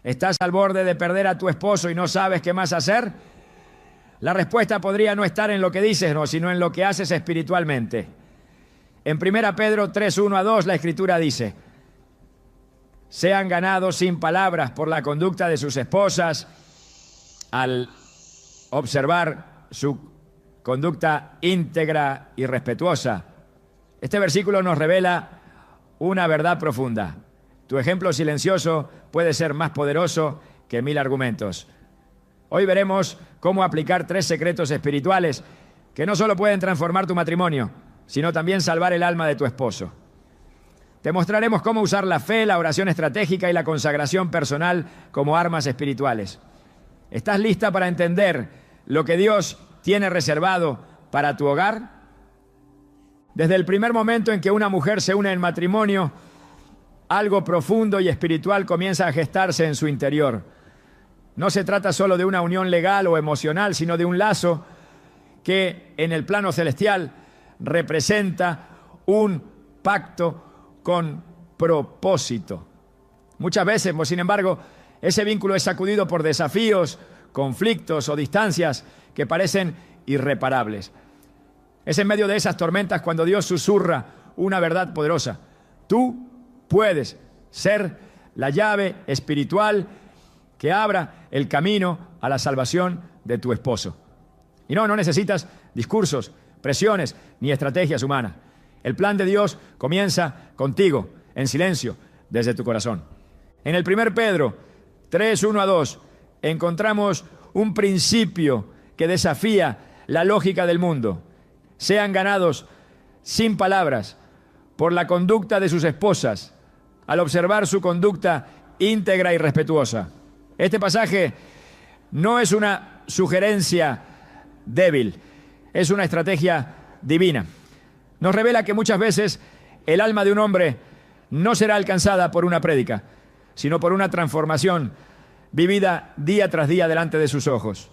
¿Estás al borde de perder a tu esposo y no sabes qué más hacer? La respuesta podría no estar en lo que dices, no, sino en lo que haces espiritualmente. En 1 Pedro 3, 1 a 2, la Escritura dice: sean ganados sin palabras por la conducta de sus esposas al observar su conducta íntegra y respetuosa. Este versículo nos revela una verdad profunda. Tu ejemplo silencioso puede ser más poderoso que 1000 argumentos. Hoy veremos cómo aplicar 3 secretos espirituales que no solo pueden transformar tu matrimonio, sino también salvar el alma de tu esposo. Te mostraremos cómo usar la fe, la oración estratégica y la consagración personal como armas espirituales. ¿Estás lista para entender lo que Dios tiene reservado para tu hogar? Desde el primer momento en que una mujer se une en matrimonio, algo profundo y espiritual comienza a gestarse en su interior. No se trata solo de una unión legal o emocional, sino de un lazo que en el plano celestial representa un pacto con propósito. Muchas veces, sin embargo, ese vínculo es sacudido por desafíos, conflictos o distancias que parecen irreparables. Es en medio de esas tormentas cuando Dios susurra una verdad poderosa. Tú puedes ser la llave espiritual que abra el camino a la salvación de tu esposo. Y no necesitas discursos, presiones ni estrategias humanas. El plan de Dios comienza contigo, en silencio, desde tu corazón. En el 1 Pedro 3, 1 a 2, encontramos un principio que desafía la lógica del mundo. Sean ganados sin palabras por la conducta de sus esposas, al observar su conducta íntegra y respetuosa. Este pasaje no es una sugerencia débil, es una estrategia divina. Nos revela que muchas veces el alma de un hombre no será alcanzada por una prédica, sino por una transformación vivida día tras día delante de sus ojos.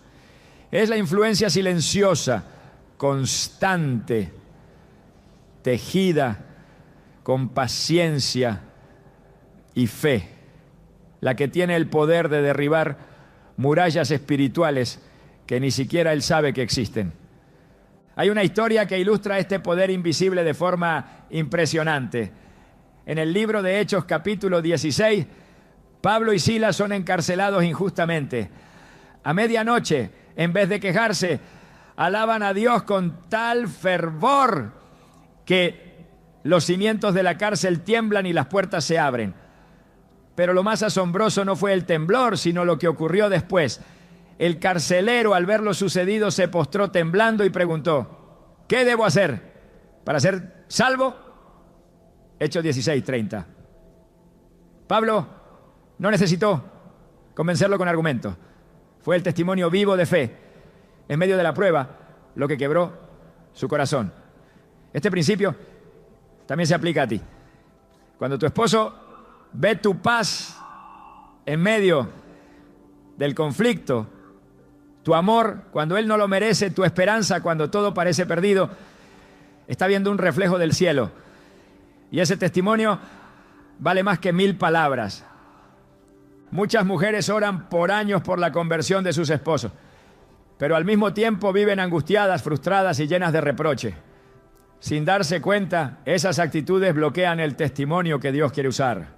Es la influencia silenciosa, constante, tejida con paciencia y fe, la que tiene el poder de derribar murallas espirituales que ni siquiera él sabe que existen. Hay una historia que ilustra este poder invisible de forma impresionante. En el libro de Hechos, capítulo 16, Pablo y Silas son encarcelados injustamente. A medianoche, en vez de quejarse, alaban a Dios con tal fervor que los cimientos de la cárcel tiemblan y las puertas se abren. Pero lo más asombroso no fue el temblor, sino lo que ocurrió después. El carcelero, al ver lo sucedido, se postró temblando y preguntó: ¿qué debo hacer para ser salvo? Hechos 16:30. Pablo no necesitó convencerlo con argumentos. Fue el testimonio vivo de fe en medio de la prueba lo que quebró su corazón. Este principio también se aplica a ti. Cuando tu esposo ve tu paz en medio del conflicto, tu amor cuando él no lo merece, tu esperanza cuando todo parece perdido, está viendo un reflejo del cielo. Y ese testimonio vale más que 1000 palabras. Muchas mujeres oran por años por la conversión de sus esposos, pero al mismo tiempo viven angustiadas, frustradas y llenas de reproche. Sin darse cuenta, esas actitudes bloquean el testimonio que Dios quiere usar.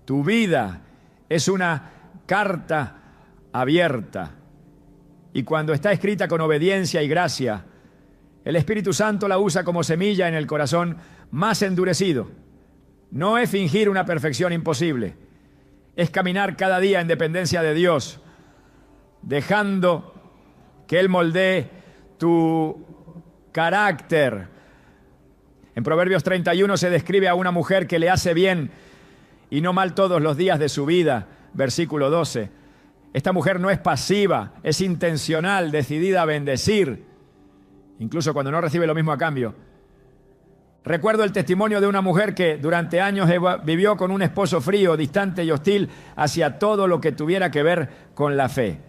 Tu vida es una carta abierta. Y cuando está escrita con obediencia y gracia, el Espíritu Santo la usa como semilla en el corazón más endurecido. No es fingir una perfección imposible, es caminar cada día en dependencia de Dios, dejando que Él moldee tu carácter. En Proverbios 31 se describe a una mujer que le hace bien y no mal todos los días de su vida. Versículo 12. Esta mujer no es pasiva, es intencional, decidida a bendecir, incluso cuando no recibe lo mismo a cambio. Recuerdo el testimonio de una mujer que durante años vivió con un esposo frío, distante y hostil hacia todo lo que tuviera que ver con la fe.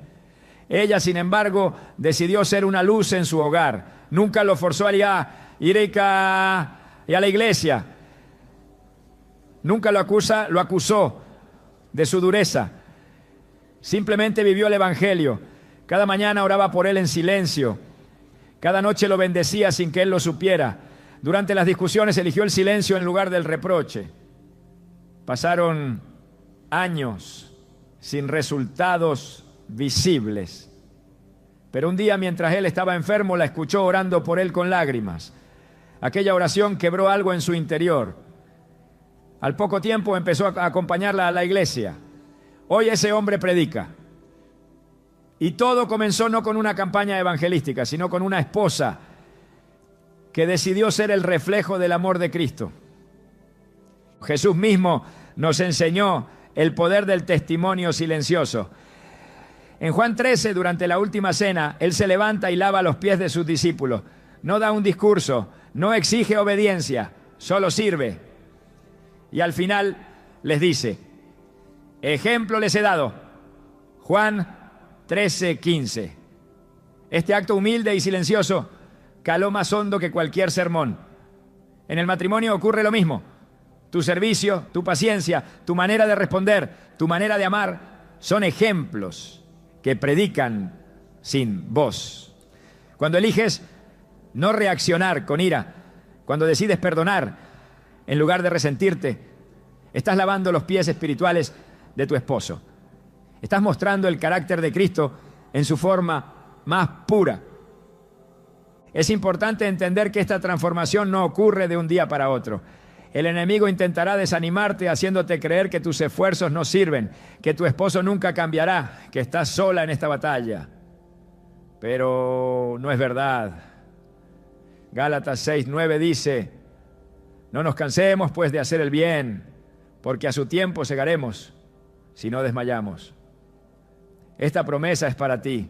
Ella, sin embargo, decidió ser una luz en su hogar. Nunca lo forzó a ir a la iglesia. Nunca lo acusó de su dureza. Simplemente vivió el Evangelio. Cada mañana oraba por él en silencio. Cada noche lo bendecía sin que él lo supiera. Durante las discusiones eligió el silencio en lugar del reproche. Pasaron años sin resultados visibles. Pero un día, mientras él estaba enfermo, la escuchó orando por él con lágrimas. Aquella oración quebró algo en su interior. Al poco tiempo empezó a acompañarla a la iglesia. Hoy ese hombre predica. Y todo comenzó no con una campaña evangelística, sino con una esposa que decidió ser el reflejo del amor de Cristo. Jesús mismo nos enseñó el poder del testimonio silencioso. En Juan 13, durante la última cena, Él se levanta y lava los pies de sus discípulos. No da un discurso, no exige obediencia, solo sirve. Y al final les dice, ejemplo les he dado. Juan 13:15. Este acto humilde y silencioso caló más hondo que cualquier sermón. En el matrimonio ocurre lo mismo. Tu servicio, tu paciencia, tu manera de responder, tu manera de amar, son ejemplos que predican sin voz. Cuando eliges no reaccionar con ira, cuando decides perdonar en lugar de resentirte, estás lavando los pies espirituales de tu esposo. Estás mostrando el carácter de Cristo en su forma más pura. Es importante entender que esta transformación no ocurre de un día para otro. El enemigo intentará desanimarte haciéndote creer que tus esfuerzos no sirven, que tu esposo nunca cambiará, que estás sola en esta batalla. Pero no es verdad. Gálatas 6:9 dice, no nos cansemos pues de hacer el bien, porque a su tiempo segaremos si no desmayamos. Esta promesa es para ti.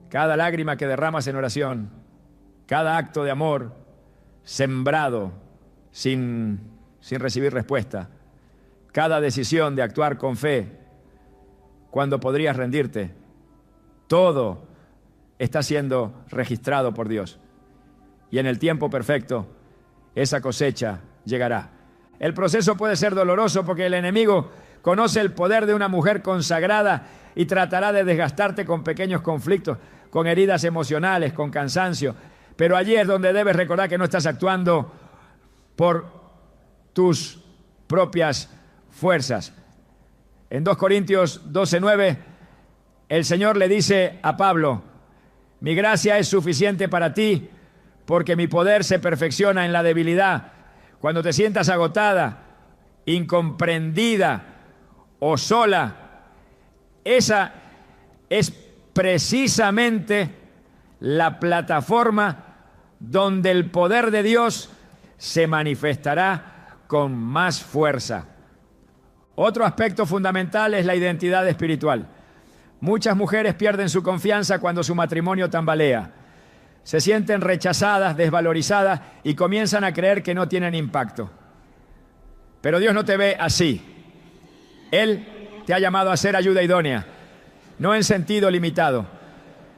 Cada lágrima que derramas en oración, cada acto de amor sembrado sin recibir respuesta, cada decisión de actuar con fe cuando podrías rendirte, todo está siendo registrado por Dios. Y en el tiempo perfecto, esa cosecha llegará. El proceso puede ser doloroso porque el enemigo conoce el poder de una mujer consagrada y tratará de desgastarte con pequeños conflictos, con heridas emocionales, con cansancio. Pero allí es donde debes recordar que no estás actuando por tus propias fuerzas. En 2 Corintios 12:9, el Señor le dice a Pablo, mi gracia es suficiente para ti, porque mi poder se perfecciona en la debilidad. Cuando te sientas agotada, incomprendida o sola, esa es precisamente la plataforma donde el poder de Dios se manifestará con más fuerza. Otro aspecto fundamental es la identidad espiritual. Muchas mujeres pierden su confianza cuando su matrimonio tambalea. Se sienten rechazadas, desvalorizadas y comienzan a creer que no tienen impacto. Pero Dios no te ve así. Él te ha llamado a ser ayuda idónea, no en sentido limitado,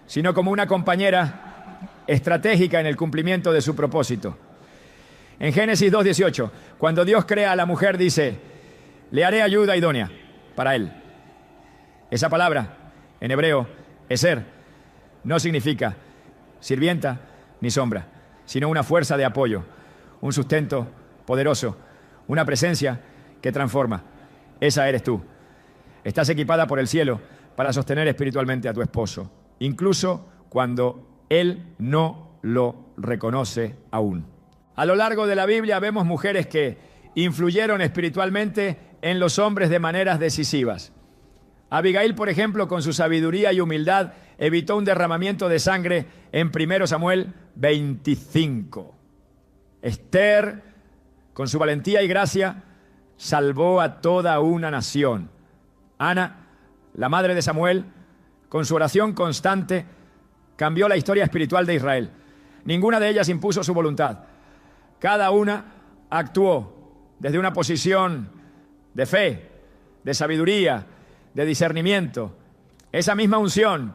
sino como una compañera estratégica en el cumplimiento de su propósito. En Génesis 2:18, cuando Dios crea a la mujer, dice, le haré ayuda idónea para él. Esa palabra, en hebreo, eser, no significa sirvienta ni sombra, sino una fuerza de apoyo, un sustento poderoso, una presencia que transforma. Esa eres tú. Estás equipada por el cielo para sostener espiritualmente a tu esposo, incluso cuando él no lo reconoce aún. A lo largo de la Biblia vemos mujeres que influyeron espiritualmente en los hombres de maneras decisivas. Abigail, por ejemplo, con su sabiduría y humildad, evitó un derramamiento de sangre en 1 Samuel 25. Esther, con su valentía y gracia, salvó a toda una nación. Ana, la madre de Samuel, con su oración constante, cambió la historia espiritual de Israel. Ninguna de ellas impuso su voluntad. Cada una actuó desde una posición de fe, de sabiduría, de discernimiento. Esa misma unción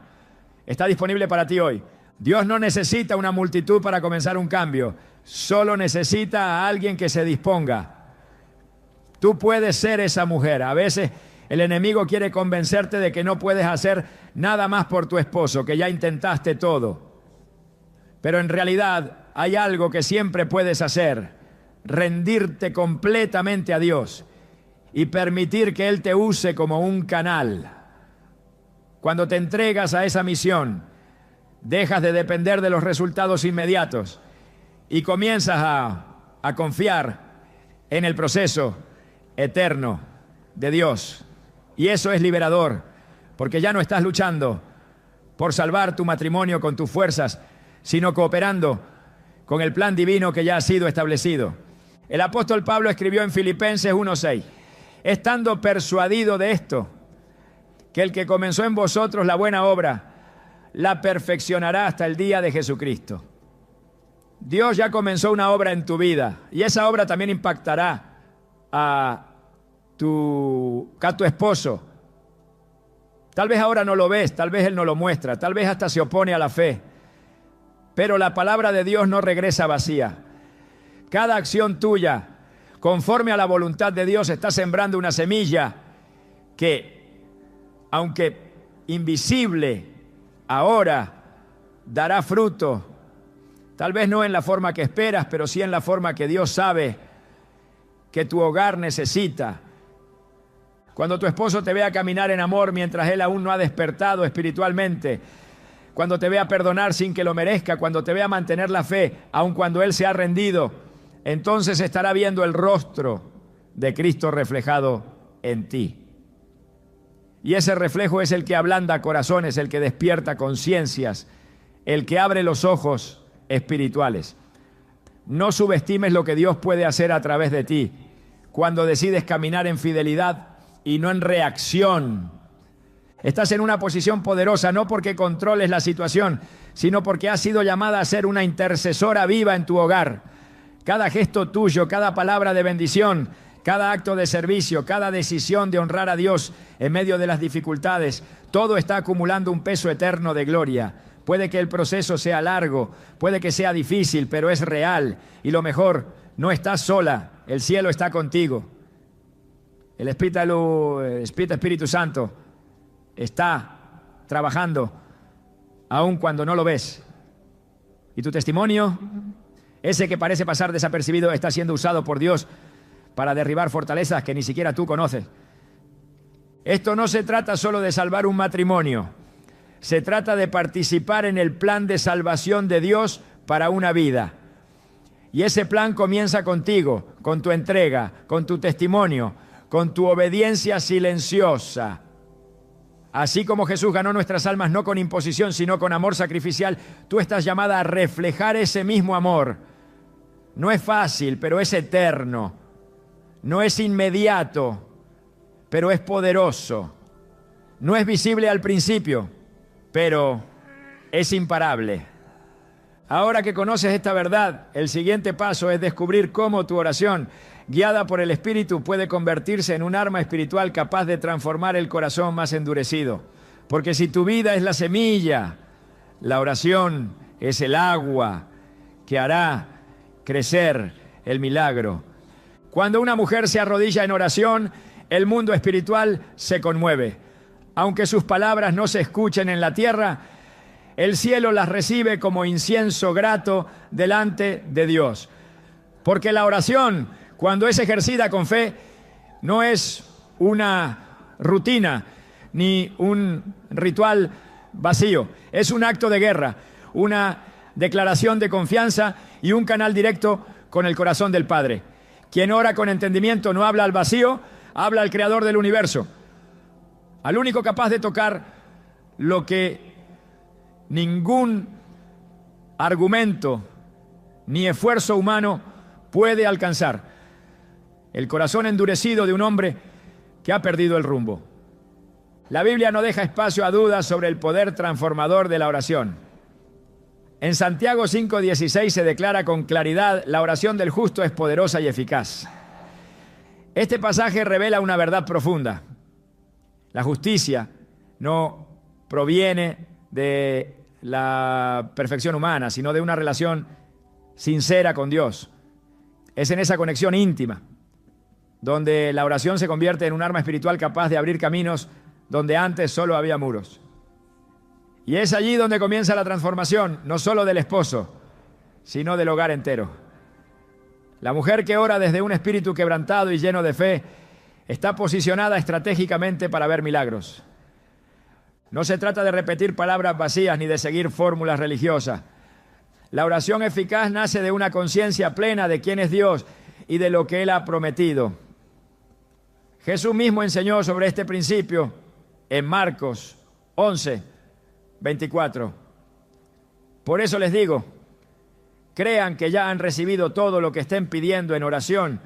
está disponible para ti hoy. Dios no necesita una multitud para comenzar un cambio, solo necesita a alguien que se disponga. Tú puedes ser esa mujer. A veces El enemigo quiere convencerte de que no puedes hacer nada más por tu esposo, que ya intentaste todo. Pero en realidad hay algo que siempre puedes hacer: rendirte completamente a Dios y permitir que Él te use como un canal. Cuando te entregas a esa misión, dejas de depender de los resultados inmediatos y comienzas a confiar en el proceso eterno de Dios. Y eso es liberador, porque ya no estás luchando por salvar tu matrimonio con tus fuerzas, sino cooperando con el plan divino que ya ha sido establecido. El apóstol Pablo escribió en Filipenses 1:6: estando persuadido de esto, que el que comenzó en vosotros la buena obra, la perfeccionará hasta el día de Jesucristo. Dios ya comenzó una obra en tu vida, y esa obra también impactará a tu esposo. Tal vez ahora no lo ves, tal vez él no lo muestra, tal vez hasta se opone a la fe. Pero la palabra de Dios no regresa vacía. Cada acción tuya, conforme a la voluntad de Dios, está sembrando una semilla que, aunque invisible, ahora dará fruto. Tal vez no en la forma que esperas, pero sí en la forma que Dios sabe que tu hogar necesita. Cuando tu esposo te vea caminar en amor mientras él aún no ha despertado espiritualmente, cuando te vea perdonar sin que lo merezca, cuando te vea mantener la fe, aun cuando él se ha rendido, entonces estará viendo el rostro de Cristo reflejado en ti. Y ese reflejo es el que ablanda corazones, el que despierta conciencias, el que abre los ojos espirituales. No subestimes lo que Dios puede hacer a través de ti cuando decides caminar en fidelidad y no en reacción. Estás en una posición poderosa, no porque controles la situación, sino porque has sido llamada a ser una intercesora viva en tu hogar. Cada gesto tuyo, cada palabra de bendición, cada acto de servicio, cada decisión de honrar a Dios en medio de las dificultades, todo está acumulando un peso eterno de gloria. Puede que el proceso sea largo, puede que sea difícil, pero es real. Y lo mejor, no estás sola, el cielo está contigo. El Espíritu Santo está trabajando aun cuando no lo ves. Y tu testimonio, ese que parece pasar desapercibido, está siendo usado por Dios para derribar fortalezas que ni siquiera tú conoces. Esto no se trata solo de salvar un matrimonio, se trata de participar en el plan de salvación de Dios para una vida. Y ese plan comienza contigo, con tu entrega, con tu testimonio, con tu obediencia silenciosa. Así como Jesús ganó nuestras almas no con imposición, sino con amor sacrificial, tú estás llamada a reflejar ese mismo amor. No es fácil, pero es eterno. No es inmediato, pero es poderoso. No es visible al principio, pero es imparable. Ahora que conoces esta verdad, el siguiente paso es descubrir cómo tu oración, guiada por el Espíritu, puede convertirse en un arma espiritual capaz de transformar el corazón más endurecido. Porque si tu vida es la semilla, la oración es el agua que hará crecer el milagro. Cuando una mujer se arrodilla en oración, el mundo espiritual se conmueve. Aunque sus palabras no se escuchen en la tierra, el cielo las recibe como incienso grato delante de Dios. Porque la oración, cuando es ejercida con fe, no es una rutina ni un ritual vacío. Es un acto de guerra, una declaración de confianza y un canal directo con el corazón del Padre. Quien ora con entendimiento no habla al vacío, habla al Creador del universo, al único capaz de tocar lo que ningún argumento ni esfuerzo humano puede alcanzar: el corazón endurecido de un hombre que ha perdido el rumbo. La Biblia no deja espacio a dudas sobre el poder transformador de la oración. En Santiago 5:16 se declara con claridad: la oración del justo es poderosa y eficaz. Este pasaje revela una verdad profunda. La justicia no proviene de la perfección humana, sino de una relación sincera con Dios. Es en esa conexión íntima donde la oración se convierte en un arma espiritual capaz de abrir caminos donde antes solo había muros. Y es allí donde comienza la transformación, no solo del esposo, sino del hogar entero. La mujer que ora desde un espíritu quebrantado y lleno de fe está posicionada estratégicamente para ver milagros. No se trata de repetir palabras vacías ni de seguir fórmulas religiosas. La oración eficaz nace de una conciencia plena de quién es Dios y de lo que Él ha prometido. Jesús mismo enseñó sobre este principio en Marcos 11, 24. Por eso les digo, crean que ya han recibido todo lo que estén pidiendo en oración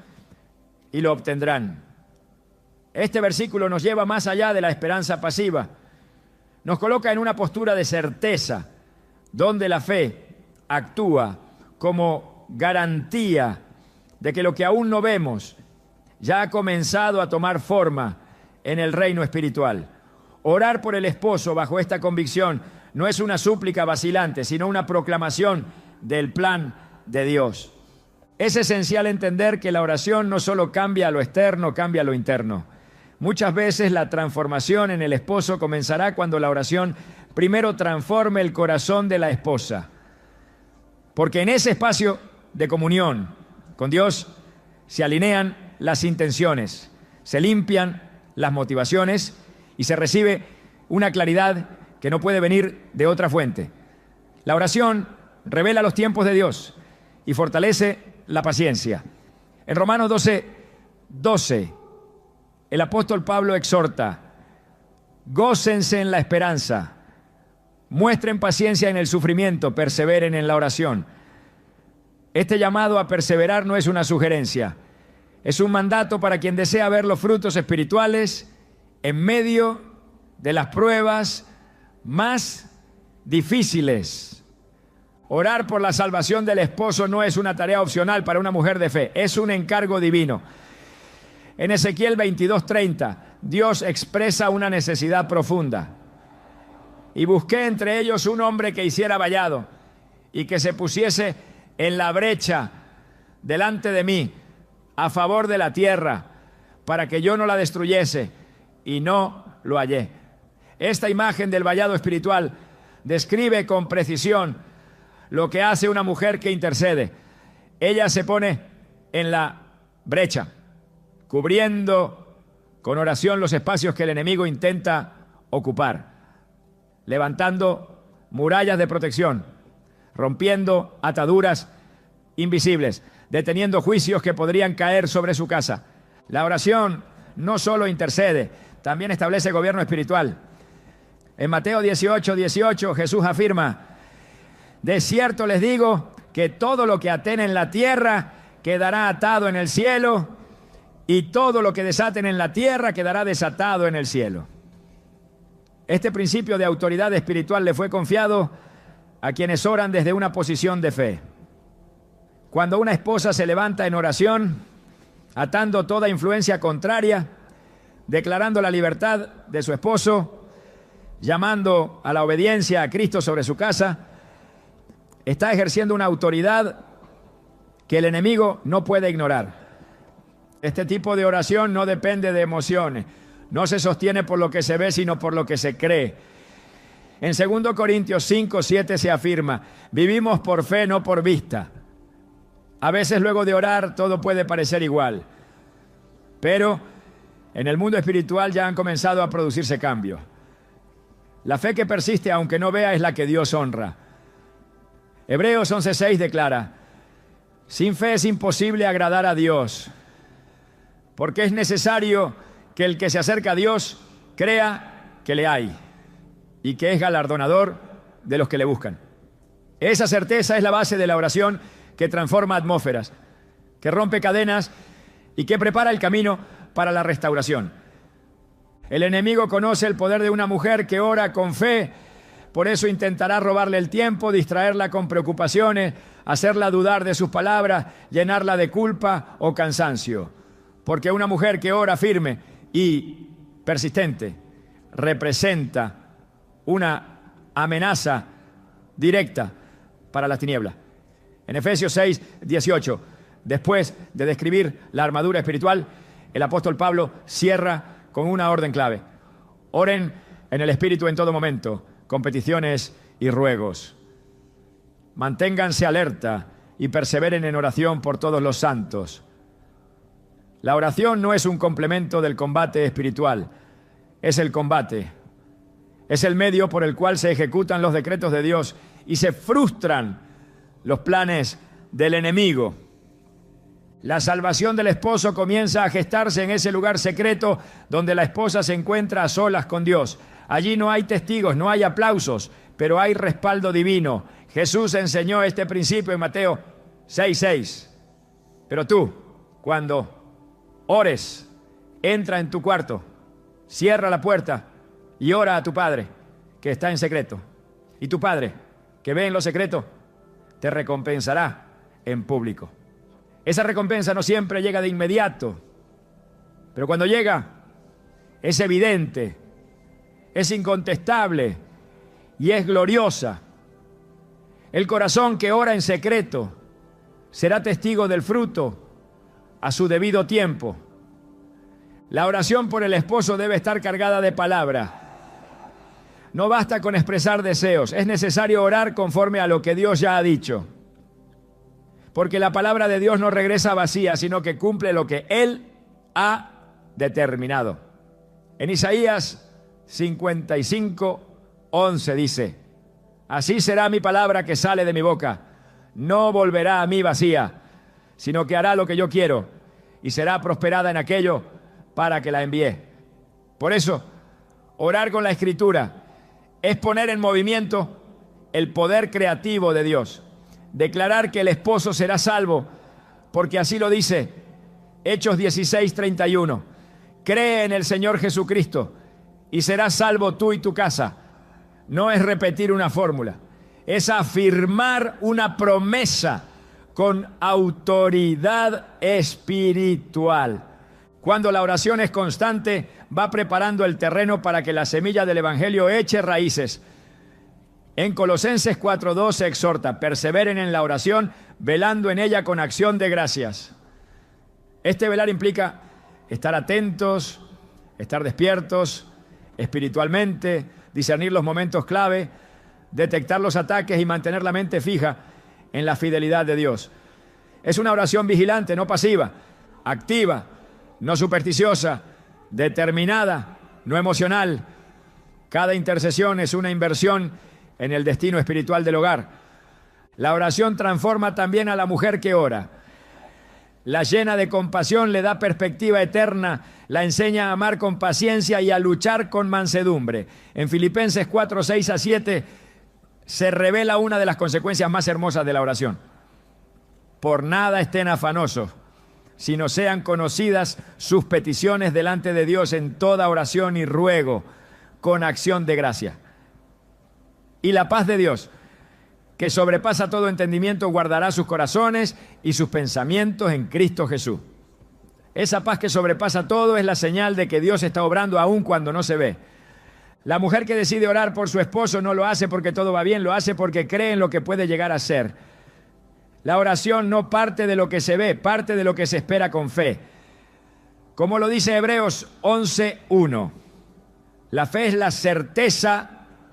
y lo obtendrán. Este versículo nos lleva más allá de la esperanza pasiva. Nos coloca en una postura de certeza, donde la fe actúa como garantía de que lo que aún no vemos ya ha comenzado a tomar forma en el reino espiritual. Orar por el esposo bajo esta convicción no es una súplica vacilante, sino una proclamación del plan de Dios. Es esencial entender que la oración no solo cambia lo externo, cambia lo interno. Muchas veces la transformación en el esposo comenzará cuando la oración primero transforme el corazón de la esposa. Porque en ese espacio de comunión con Dios se alinean las intenciones, se limpian las motivaciones y se recibe una claridad que no puede venir de otra fuente. La oración revela los tiempos de Dios y fortalece la paciencia. En Romanos 12, el apóstol Pablo exhorta: gócense en la esperanza, muestren paciencia en el sufrimiento, perseveren en la oración. Este llamado a perseverar no es una sugerencia, es un mandato para quien desea ver los frutos espirituales en medio de las pruebas más difíciles. Orar por la salvación del esposo no es una tarea opcional para una mujer de fe, es un encargo divino. En Ezequiel 22:30, Dios expresa una necesidad profunda. Y busqué entre ellos un hombre que hiciera vallado y que se pusiese en la brecha delante de mí a favor de la tierra para que yo no la destruyese, y no lo hallé. Esta imagen del vallado espiritual describe con precisión lo que hace una mujer que intercede. Ella se pone en la brecha, cubriendo con oración los espacios que el enemigo intenta ocupar, levantando murallas de protección, rompiendo ataduras invisibles, deteniendo juicios que podrían caer sobre su casa. La oración no solo intercede, también establece gobierno espiritual. En Mateo 18:18 Jesús afirma: de cierto les digo que todo lo que aten en la tierra quedará atado en el cielo, y todo lo que desaten en la tierra quedará desatado en el cielo. Este principio de autoridad espiritual le fue confiado a quienes oran desde una posición de fe. Cuando una esposa se levanta en oración, atando toda influencia contraria, declarando la libertad de su esposo, llamando a la obediencia a Cristo sobre su casa, está ejerciendo una autoridad que el enemigo no puede ignorar. Este tipo de oración no depende de emociones, no se sostiene por lo que se ve, sino por lo que se cree. En 2 Corintios 5:7 se afirma: vivimos por fe, no por vista. A veces luego de orar todo puede parecer igual, pero en el mundo espiritual ya han comenzado a producirse cambios. La fe que persiste aunque no vea es la que Dios honra. Hebreos 11:6 declara: sin fe es imposible agradar a Dios, porque es necesario que el que se acerca a Dios crea que le hay y que es galardonador de los que le buscan. Esa certeza es la base de la oración que transforma atmósferas, que rompe cadenas y que prepara el camino para la restauración. El enemigo conoce el poder de una mujer que ora con fe, por eso intentará robarle el tiempo, distraerla con preocupaciones, hacerla dudar de sus palabras, llenarla de culpa o cansancio. Porque una mujer que ora firme y persistente representa una amenaza directa para las tinieblas. En Efesios 6:18, después de describir la armadura espiritual, El apóstol Pablo cierra con una orden clave. Oren en el Espíritu en todo momento, con peticiones y ruegos. Manténganse alerta y perseveren en oración por todos los santos. La oración no es un complemento del combate espiritual, es el combate. Es el medio por el cual se ejecutan los decretos de Dios y se frustran los planes del enemigo. La salvación del esposo comienza a gestarse en ese lugar secreto donde la esposa se encuentra a solas con Dios. Allí no hay testigos, no hay aplausos, pero hay respaldo divino. Jesús enseñó este principio en Mateo 6:6. Pero tú, cuando ores, entra en tu cuarto, cierra la puerta y ora a tu Padre que está en secreto. Y tu Padre, que ve en lo secreto, te recompensará en público. Esa recompensa no siempre llega de inmediato, pero cuando llega, es evidente, es incontestable y es gloriosa. El corazón que ora en secreto será testigo del fruto a su debido tiempo. La oración por el esposo debe estar cargada de palabra. No basta con expresar deseos, es necesario orar conforme a lo que Dios ya ha dicho. Porque la palabra de Dios no regresa vacía, sino que cumple lo que Él ha determinado. En Isaías 55:11 dice: así será mi palabra que sale de mi boca. No volverá a mí vacía, sino que hará lo que yo quiero y será prosperada en aquello para que la envíe. Por eso, orar con la Escritura es poner en movimiento el poder creativo de Dios. Declarar que el esposo será salvo, porque así lo dice Hechos 16:31. Cree en el Señor Jesucristo y serás salvo tú y tu casa. No es repetir una fórmula, es afirmar una promesa con autoridad espiritual. Cuando la oración es constante, va preparando el terreno para que la semilla del Evangelio eche raíces. En Colosenses 4:2 se exhorta: perseveren en la oración, velando en ella con acción de gracias. Este velar implica estar atentos, estar despiertos espiritualmente, discernir los momentos clave, detectar los ataques y mantener la mente fija en la fidelidad de Dios. Es una oración vigilante, no pasiva, activa, no supersticiosa, determinada, no emocional. Cada intercesión es una inversión en el destino espiritual del hogar. La oración transforma también a la mujer que ora. La llena de compasión le da perspectiva eterna, la enseña a amar con paciencia y a luchar con mansedumbre. En Filipenses 4:6-7 se revela una de las consecuencias más hermosas de la oración. Por nada estén afanosos, sino sean conocidas sus peticiones delante de Dios en toda oración y ruego, con acción de gracia. Y la paz de Dios, que sobrepasa todo entendimiento, guardará sus corazones y sus pensamientos en Cristo Jesús. Esa paz que sobrepasa todo es la señal de que Dios está obrando aún cuando no se ve. La mujer que decide orar por su esposo no lo hace porque todo va bien, lo hace porque cree en lo que puede llegar a ser. La oración no parte de lo que se ve, parte de lo que se espera con fe. Como lo dice Hebreos 11:1, la fe es la certeza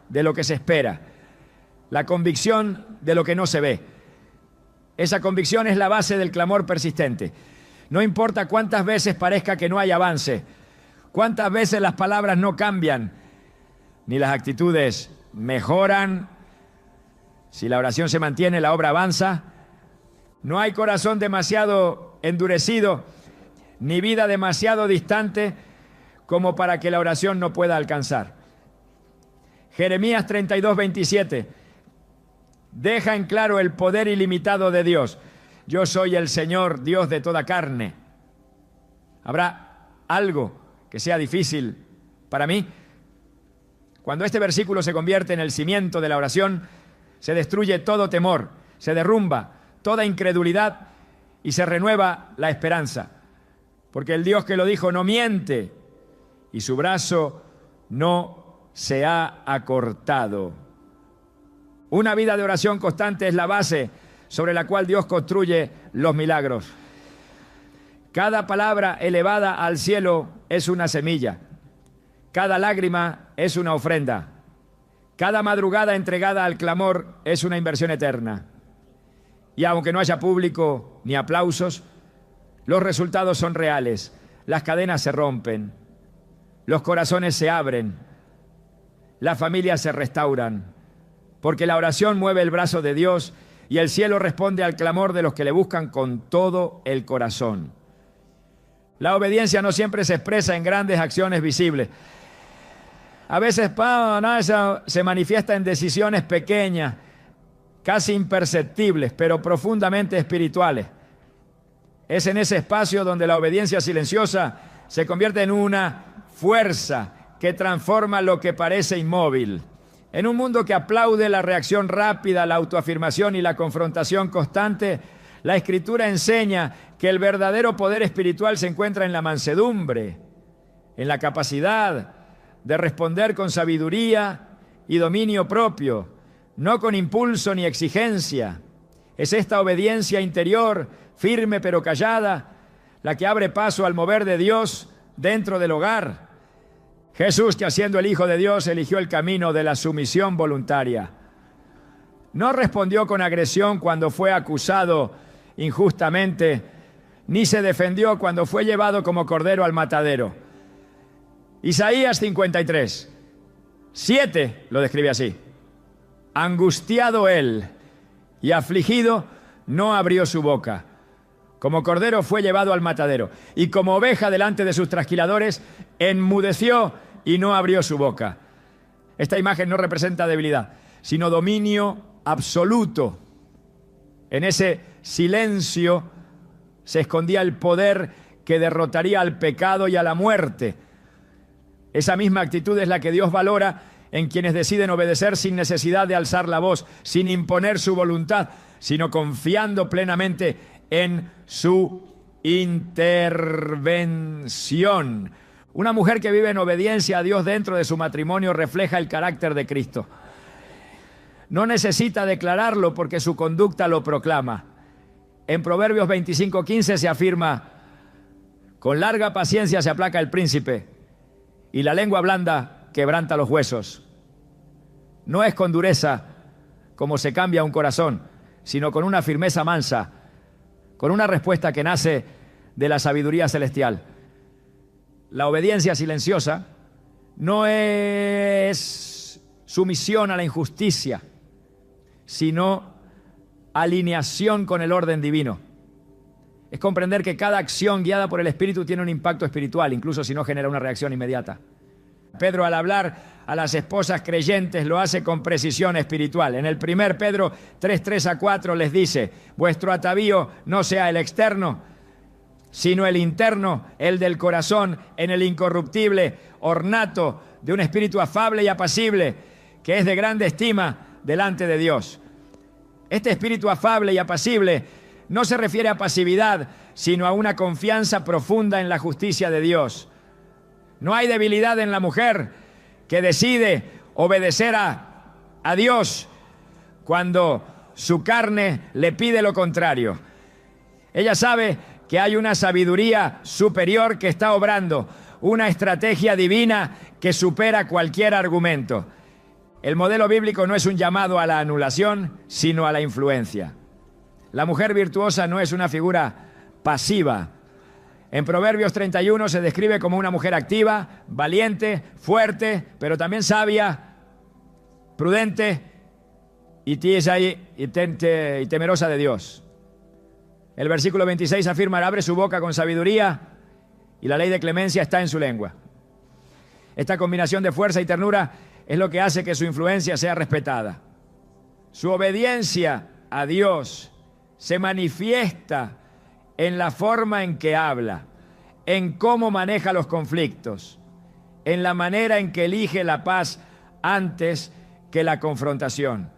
de lo que se espera, la convicción de lo que no se ve. Esa convicción es la base del clamor persistente. No importa cuántas veces parezca que no hay avance, cuántas veces las palabras no cambian, ni las actitudes mejoran. Si la oración se mantiene, la obra avanza. No hay corazón demasiado endurecido, ni vida demasiado distante como para que la oración no pueda alcanzar. Jeremías 32:27 deja en claro el poder ilimitado de Dios. Yo soy el Señor, Dios de toda carne. ¿Habrá algo que sea difícil para mí? Cuando este versículo se convierte en el cimiento de la oración, se destruye todo temor, se derrumba toda incredulidad y se renueva la esperanza. Porque el Dios que lo dijo no miente y su brazo no se ha acortado. Una vida de oración constante es la base sobre la cual Dios construye los milagros. Cada palabra elevada al cielo es una semilla. Cada lágrima es una ofrenda. Cada madrugada entregada al clamor es una inversión eterna. Y aunque no haya público ni aplausos, los resultados son reales. Las cadenas se rompen, los corazones se abren, las familias se restauran, porque la oración mueve el brazo de Dios y el cielo responde al clamor de los que le buscan con todo el corazón. La obediencia no siempre se expresa en grandes acciones visibles. A veces se manifiesta en decisiones pequeñas, casi imperceptibles, pero profundamente espirituales. Es en ese espacio donde la obediencia silenciosa se convierte en una fuerza que transforma lo que parece inmóvil. En un mundo que aplaude la reacción rápida, la autoafirmación y la confrontación constante, la Escritura enseña que el verdadero poder espiritual se encuentra en la mansedumbre, en la capacidad de responder con sabiduría y dominio propio, no con impulso ni exigencia. Es esta obediencia interior, firme pero callada, la que abre paso al mover de Dios dentro del hogar. Jesús, que siendo el Hijo de Dios, eligió el camino de la sumisión voluntaria. No respondió con agresión cuando fue acusado injustamente, ni se defendió cuando fue llevado como cordero al matadero. Isaías 53, 7 lo describe así: angustiado él y afligido, no abrió su boca. Como cordero fue llevado al matadero, y como oveja delante de sus trasquiladores, enmudeció y no abrió su boca. Esta imagen no representa debilidad, sino dominio absoluto. En ese silencio se escondía el poder que derrotaría al pecado y a la muerte. Esa misma actitud es la que Dios valora en quienes deciden obedecer sin necesidad de alzar la voz, sin imponer su voluntad, sino confiando plenamente en su intervención. Una mujer que vive en obediencia a Dios dentro de su matrimonio refleja el carácter de Cristo. No necesita declararlo porque su conducta lo proclama. En Proverbios 25:15 se afirma: con larga paciencia se aplaca el príncipe, y la lengua blanda quebranta los huesos. No es con dureza como se cambia un corazón, sino con una firmeza mansa, con una respuesta que nace de la sabiduría celestial. La obediencia silenciosa no es sumisión a la injusticia, sino alineación con el orden divino. Es comprender que cada acción guiada por el Espíritu tiene un impacto espiritual, incluso si no genera una reacción inmediata. Pedro, al hablar a las esposas creyentes, lo hace con precisión espiritual. En el 1 Pedro 3:3-4 les dice: vuestro atavío no sea el externo, sino el interno, el del corazón, en el incorruptible ornato de un espíritu afable y apacible, que es de grande estima delante de Dios. Este espíritu afable y apacible no se refiere a pasividad, sino a una confianza profunda en la justicia de Dios. No hay debilidad en la mujer que decide obedecer a Dios cuando su carne le pide lo contrario. Ella sabe que hay una sabiduría superior que está obrando, una estrategia divina que supera cualquier argumento. El modelo bíblico no es un llamado a la anulación, sino a la influencia. La mujer virtuosa no es una figura pasiva. En Proverbios 31 se describe como una mujer activa, valiente, fuerte, pero también sabia, prudente y temerosa de Dios. El versículo 26 afirma: abre su boca con sabiduría y la ley de clemencia está en su lengua. Esta combinación de fuerza y ternura es lo que hace que su influencia sea respetada. Su obediencia a Dios se manifiesta en la forma en que habla, en cómo maneja los conflictos, en la manera en que elige la paz antes que la confrontación.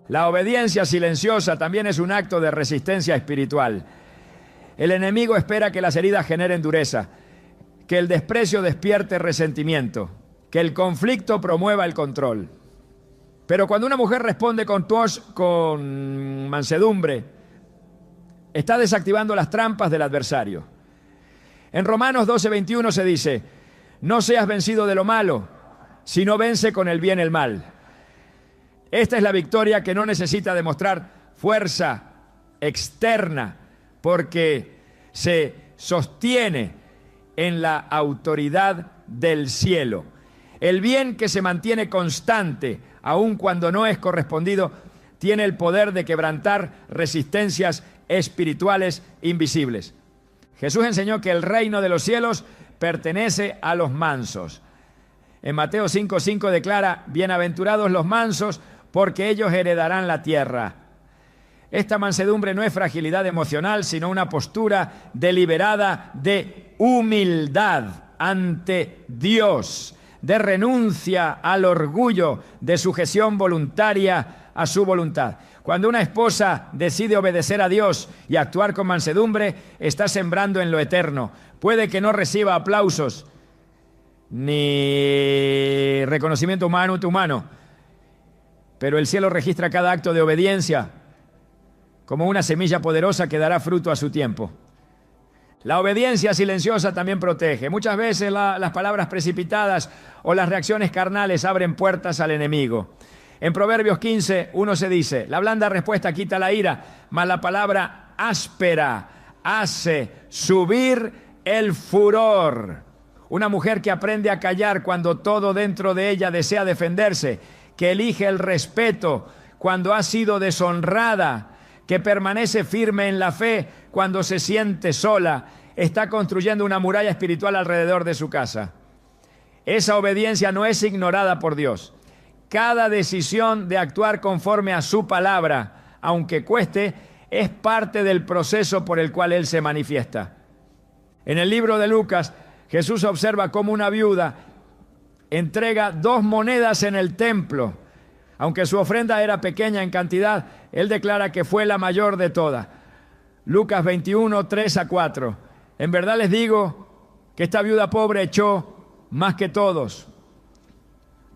La obediencia silenciosa también es un acto de resistencia espiritual. El enemigo espera que las heridas generen dureza, que el desprecio despierte resentimiento, que el conflicto promueva el control. Pero cuando una mujer responde con mansedumbre, Está desactivando las trampas del adversario. En Romanos 12:21 se dice: no seas vencido de lo malo, sino vence con el bien el mal. Esta es la victoria que no necesita demostrar fuerza externa, porque se sostiene en la autoridad del cielo. El bien que se mantiene constante, aun cuando no es correspondido, tiene el poder de quebrantar resistencias espirituales invisibles. Jesús enseñó que el reino de los cielos pertenece a los mansos. En Mateo 5:5 declara: bienaventurados los mansos, porque ellos heredarán la tierra. Esta mansedumbre no es fragilidad emocional, sino una postura deliberada de humildad ante Dios, de renuncia al orgullo, de sujeción voluntaria a su voluntad. Cuando una esposa decide obedecer a Dios y actuar con mansedumbre, está sembrando en lo eterno. Puede que no reciba aplausos ni reconocimiento humano, pero el cielo registra cada acto de obediencia como una semilla poderosa que dará fruto a su tiempo. La obediencia silenciosa también protege. Muchas veces las palabras precipitadas o las reacciones carnales abren puertas al enemigo. En Proverbios 15:1 se dice: la blanda respuesta quita la ira, mas la palabra áspera hace subir el furor. Una mujer que aprende a callar cuando todo dentro de ella desea defenderse, que elige el respeto cuando ha sido deshonrada, que permanece firme en la fe cuando se siente sola, está construyendo una muralla espiritual alrededor de su casa. Esa obediencia no es ignorada por Dios. Cada decisión de actuar conforme a su palabra, aunque cueste, es parte del proceso por el cual Él se manifiesta. En el libro de Lucas, Jesús observa cómo una viuda entrega 2 monedas en el templo. Aunque su ofrenda era pequeña en cantidad, Él declara que fue la mayor de todas. Lucas 21:3-4. En verdad les digo que esta viuda pobre echó más que todos,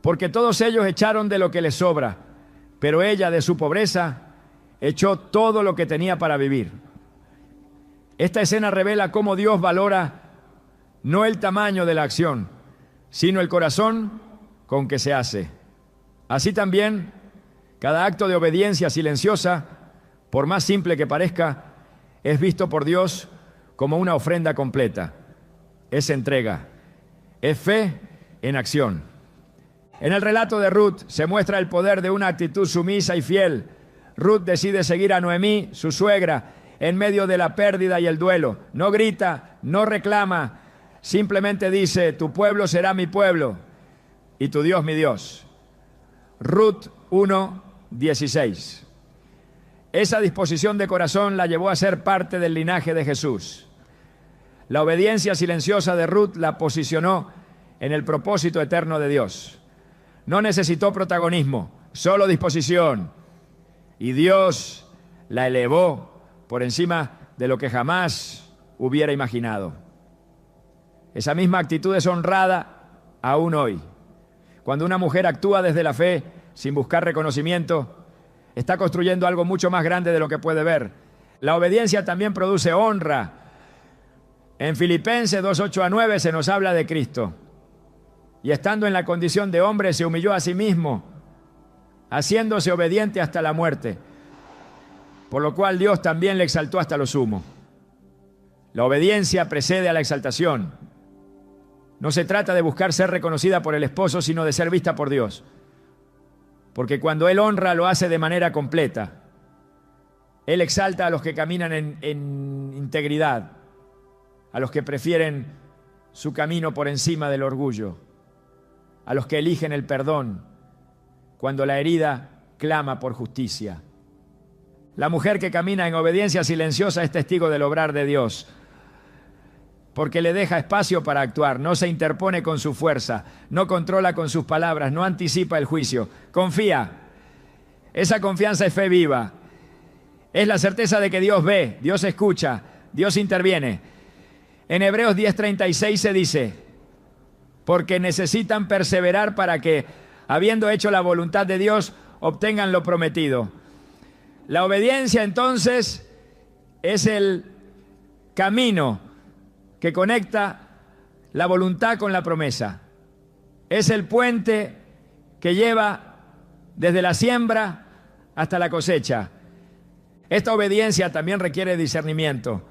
porque todos ellos echaron de lo que les sobra, pero ella de su pobreza echó todo lo que tenía para vivir. Esta escena revela cómo Dios valora no el tamaño de la acción, sino el corazón con que se hace. Así también, cada acto de obediencia silenciosa, por más simple que parezca, es visto por Dios como una ofrenda completa. Es entrega, es fe en acción. En el relato de Ruth se muestra el poder de una actitud sumisa y fiel. Ruth decide seguir a Noemí, su suegra, en medio de la pérdida y el duelo. No grita, no reclama, simplemente dice: tu pueblo será mi pueblo y tu Dios mi Dios. Ruth 1:16. Esa disposición de corazón la llevó a ser parte del linaje de Jesús. La obediencia silenciosa de Ruth la posicionó en el propósito eterno de Dios. No necesitó protagonismo, solo disposición. Y Dios la elevó por encima de lo que jamás hubiera imaginado. Esa misma actitud es honrada aún hoy. Cuando una mujer actúa desde la fe, sin buscar reconocimiento, está construyendo algo mucho más grande de lo que puede ver. La obediencia también produce honra. En Filipenses 2:8-9 se nos habla de Cristo. Y estando en la condición de hombre, se humilló a sí mismo, haciéndose obediente hasta la muerte, por lo cual Dios también le exaltó hasta lo sumo. La obediencia precede a la exaltación. No se trata de buscar ser reconocida por el esposo, sino de ser vista por Dios. Porque cuando Él honra, lo hace de manera completa. Él exalta a los que caminan en integridad, a los que prefieren su camino por encima del orgullo, a los que eligen el perdón cuando la herida clama por justicia. La mujer que camina en obediencia silenciosa es testigo del obrar de Dios, porque le deja espacio para actuar, no se interpone con su fuerza, no controla con sus palabras, no anticipa el juicio, confía. Esa confianza es fe viva, es la certeza de que Dios ve, Dios escucha, Dios interviene. En Hebreos 10:36 se dice: porque necesitan perseverar para que, habiendo hecho la voluntad de Dios, obtengan lo prometido. La obediencia entonces es el camino que conecta la voluntad con la promesa. Es el puente que lleva desde la siembra hasta la cosecha. Esta obediencia también requiere discernimiento.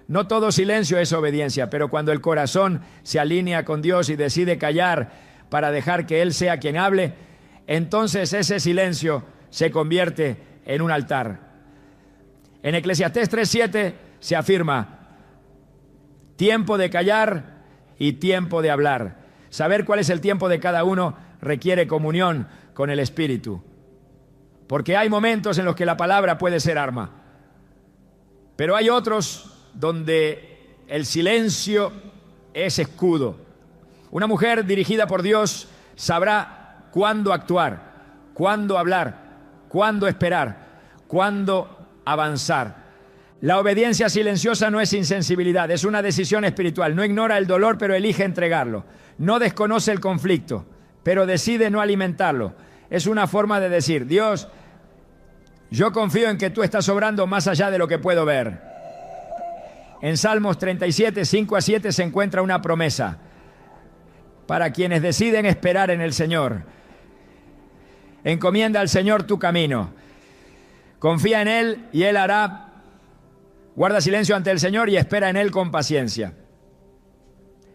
No todo silencio es obediencia, pero cuando el corazón se alinea con Dios y decide callar para dejar que Él sea quien hable, entonces ese silencio se convierte en un altar. En Eclesiastés 3:7 se afirma: tiempo de callar y tiempo de hablar. Saber cuál es el tiempo de cada uno requiere comunión con el Espíritu. Porque hay momentos en los que la palabra puede ser arma, pero hay otros donde el silencio es escudo. Una mujer dirigida por Dios sabrá cuándo actuar, cuándo hablar, cuándo esperar, cuándo avanzar. La obediencia silenciosa no es insensibilidad, es una decisión espiritual. No ignora el dolor, pero elige entregarlo. No desconoce el conflicto, pero decide no alimentarlo. Es una forma de decir: Dios, yo confío en que tú estás obrando más allá de lo que puedo ver. En Salmos 37, 5-7 se encuentra una promesa para quienes deciden esperar en el Señor. Encomienda al Señor tu camino. Confía en Él y Él hará. Guarda silencio ante el Señor y espera en Él con paciencia.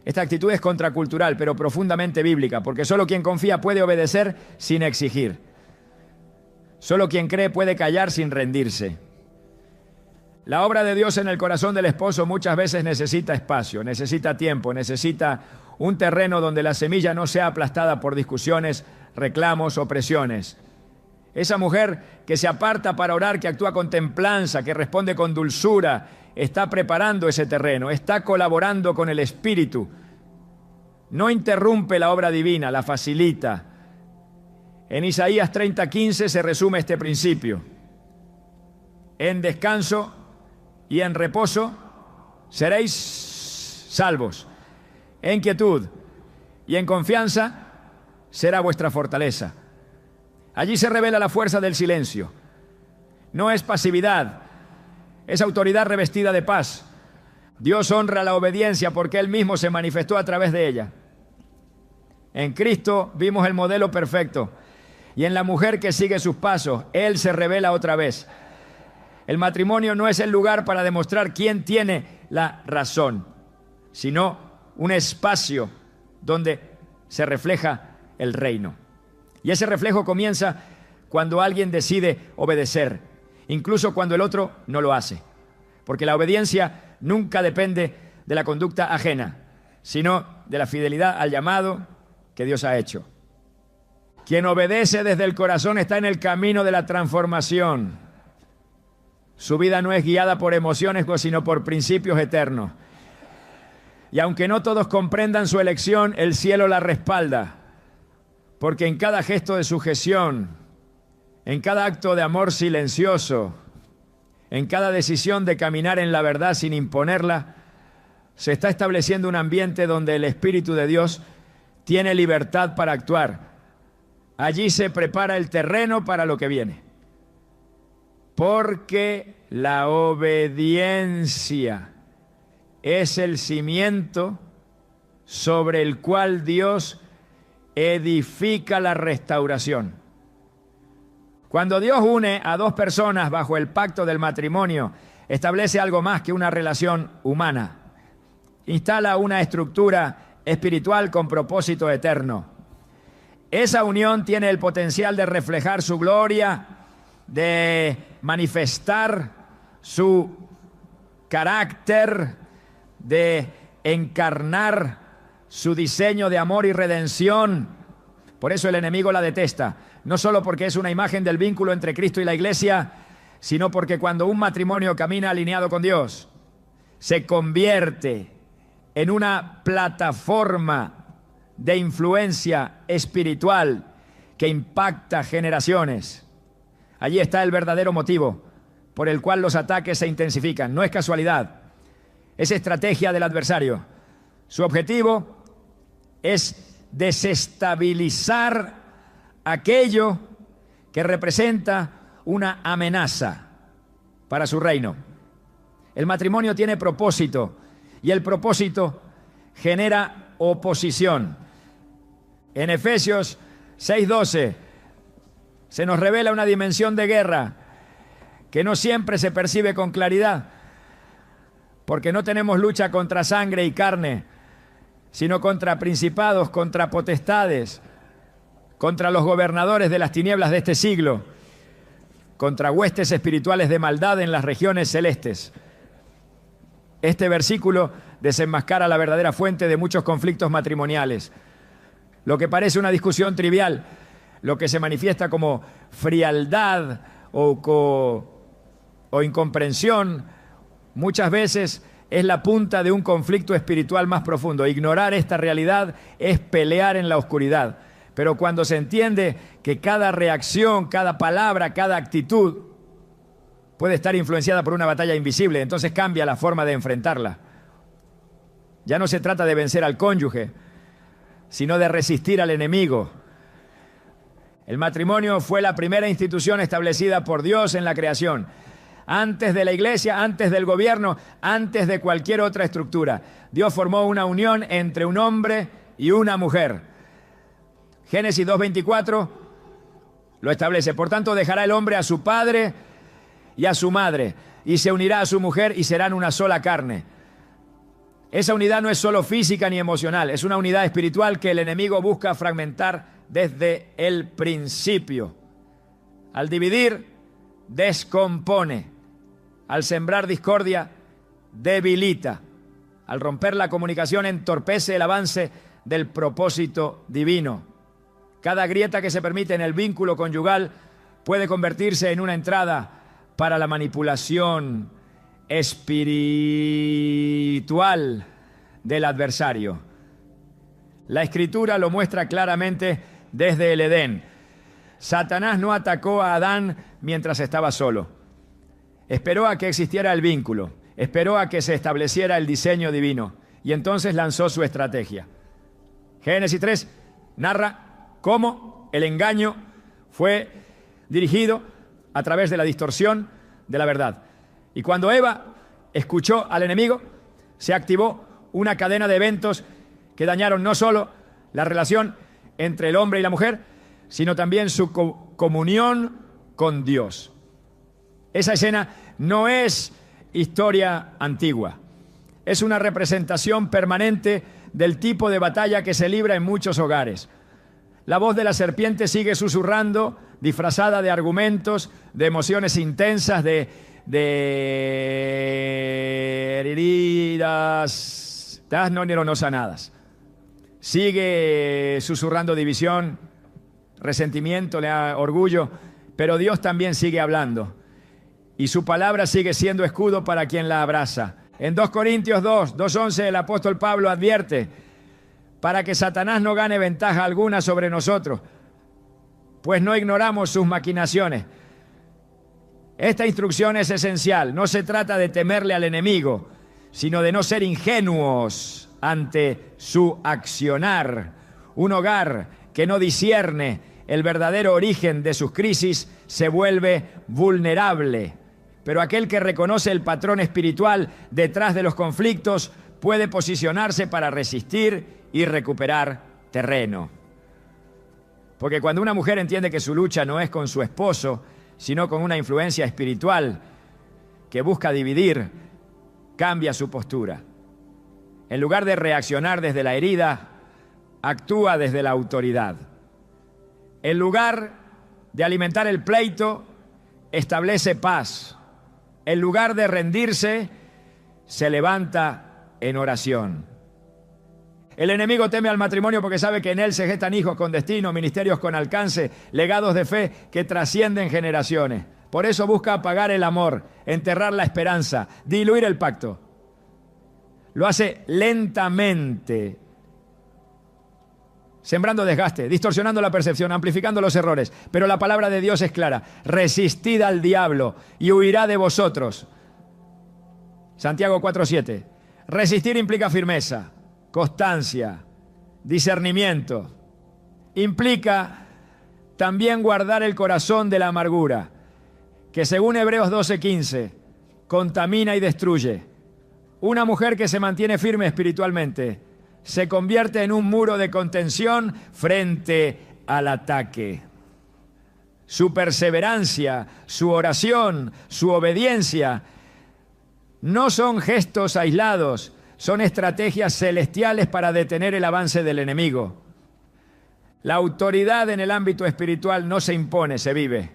Esta actitud es contracultural, pero profundamente bíblica, porque solo quien confía puede obedecer sin exigir. Solo quien cree puede callar sin rendirse. La obra de Dios en el corazón del esposo muchas veces necesita espacio, necesita tiempo, necesita un terreno donde la semilla no sea aplastada por discusiones, reclamos o presiones. Esa mujer que se aparta para orar, que actúa con templanza, que responde con dulzura, está preparando ese terreno, está colaborando con el Espíritu. No interrumpe la obra divina, la facilita. En Isaías 30:15 se resume este principio: en descanso y en reposo seréis salvos. En quietud y en confianza será vuestra fortaleza. Allí se revela la fuerza del silencio. No es pasividad, es autoridad revestida de paz. Dios honra la obediencia porque Él mismo se manifestó a través de ella. En Cristo vimos el modelo perfecto, y en la mujer que sigue sus pasos, Él se revela otra vez. El matrimonio no es el lugar para demostrar quién tiene la razón, sino un espacio donde se refleja el reino. Y ese reflejo comienza cuando alguien decide obedecer, incluso cuando el otro no lo hace. Porque la obediencia nunca depende de la conducta ajena, sino de la fidelidad al llamado que Dios ha hecho. Quien obedece desde el corazón está en el camino de la transformación. Su vida no es guiada por emociones, sino por principios eternos. Y aunque no todos comprendan su elección, el cielo la respalda. Porque en cada gesto de sujeción, en cada acto de amor silencioso, en cada decisión de caminar en la verdad sin imponerla, se está estableciendo un ambiente donde el Espíritu de Dios tiene libertad para actuar. Allí se prepara el terreno para lo que viene. Porque la obediencia es el cimiento sobre el cual Dios edifica la restauración. Cuando Dios une a dos personas bajo el pacto del matrimonio, establece algo más que una relación humana. Instala una estructura espiritual con propósito eterno. Esa unión tiene el potencial de reflejar su gloria, de manifestar su carácter, de encarnar su diseño de amor y redención. Por eso el enemigo la detesta, no solo porque es una imagen del vínculo entre Cristo y la Iglesia, sino porque cuando un matrimonio camina alineado con Dios, se convierte en una plataforma de influencia espiritual que impacta generaciones. Allí está el verdadero motivo por el cual los ataques se intensifican. No es casualidad, es estrategia del adversario. Su objetivo es desestabilizar aquello que representa una amenaza para su reino. El matrimonio tiene propósito y el propósito genera oposición. En Efesios 6:12 se nos revela una dimensión de guerra que no siempre se percibe con claridad, porque no tenemos lucha contra sangre y carne, sino contra principados, contra potestades, contra los gobernadores de las tinieblas de este siglo, contra huestes espirituales de maldad en las regiones celestes. Este versículo desenmascara la verdadera fuente de muchos conflictos matrimoniales. Lo que parece una discusión trivial, lo que se manifiesta como frialdad o incomprensión, muchas veces es la punta de un conflicto espiritual más profundo. Ignorar esta realidad es pelear en la oscuridad. Pero cuando se entiende que cada reacción, cada palabra, cada actitud puede estar influenciada por una batalla invisible, entonces cambia la forma de enfrentarla. Ya no se trata de vencer al cónyuge, sino de resistir al enemigo. El matrimonio fue la primera institución establecida por Dios en la creación. Antes de la iglesia, antes del gobierno, antes de cualquier otra estructura. Dios formó una unión entre un hombre y una mujer. Génesis 2:24 lo establece. Por tanto, dejará el hombre a su padre y a su madre, y se unirá a su mujer y serán una sola carne. Esa unidad no es solo física ni emocional, es una unidad espiritual que el enemigo busca fragmentar desde el principio. Al dividir, descompone. Al sembrar discordia, debilita. Al romper la comunicación, entorpece el avance del propósito divino. Cada grieta que se permite en el vínculo conyugal puede convertirse en una entrada para la manipulación espiritual del adversario. La Escritura lo muestra claramente desde el Edén. Satanás no atacó a Adán mientras estaba solo. Esperó a que existiera el vínculo, esperó a que se estableciera el diseño divino y entonces lanzó su estrategia. Génesis 3 narra cómo el engaño fue dirigido a través de la distorsión de la verdad. Y cuando Eva escuchó al enemigo, se activó una cadena de eventos que dañaron no solo la relación entre el hombre y la mujer, sino también su comunión con Dios. Esa escena no es historia antigua, es una representación permanente del tipo de batalla que se libra en muchos hogares. La voz de la serpiente sigue susurrando, disfrazada de argumentos, de emociones intensas, de heridas no sanadas. Sigue susurrando división, resentimiento, orgullo, pero Dios también sigue hablando. Y su palabra sigue siendo escudo para quien la abraza. En 2 Corintios 2:11 el apóstol Pablo advierte: para que Satanás no gane ventaja alguna sobre nosotros, pues no ignoramos sus maquinaciones. Esta instrucción es esencial. No se trata de temerle al enemigo, sino de no ser ingenuos ante su accionar. Un hogar que no discierne el verdadero origen de sus crisis se vuelve vulnerable. Pero aquel que reconoce el patrón espiritual detrás de los conflictos puede posicionarse para resistir y recuperar terreno. Porque cuando una mujer entiende que su lucha no es con su esposo, sino con una influencia espiritual que busca dividir, cambia su postura. En lugar de reaccionar desde la herida, actúa desde la autoridad. En lugar de alimentar el pleito, establece paz. En lugar de rendirse, se levanta en oración. El enemigo teme al matrimonio porque sabe que en él se gestan hijos con destino, ministerios con alcance, legados de fe que trascienden generaciones. Por eso busca apagar el amor, enterrar la esperanza, diluir el pacto. Lo hace lentamente, sembrando desgaste, distorsionando la percepción, amplificando los errores. Pero la palabra de Dios es clara: resistid al diablo y huirá de vosotros. Santiago 4:7. Resistir implica firmeza, constancia, discernimiento. Implica también guardar el corazón de la amargura, que según Hebreos 12:15 contamina y destruye. Una mujer que se mantiene firme espiritualmente se convierte en un muro de contención frente al ataque. Su perseverancia, su oración, su obediencia no son gestos aislados, son estrategias celestiales para detener el avance del enemigo. La autoridad en el ámbito espiritual no se impone, se vive.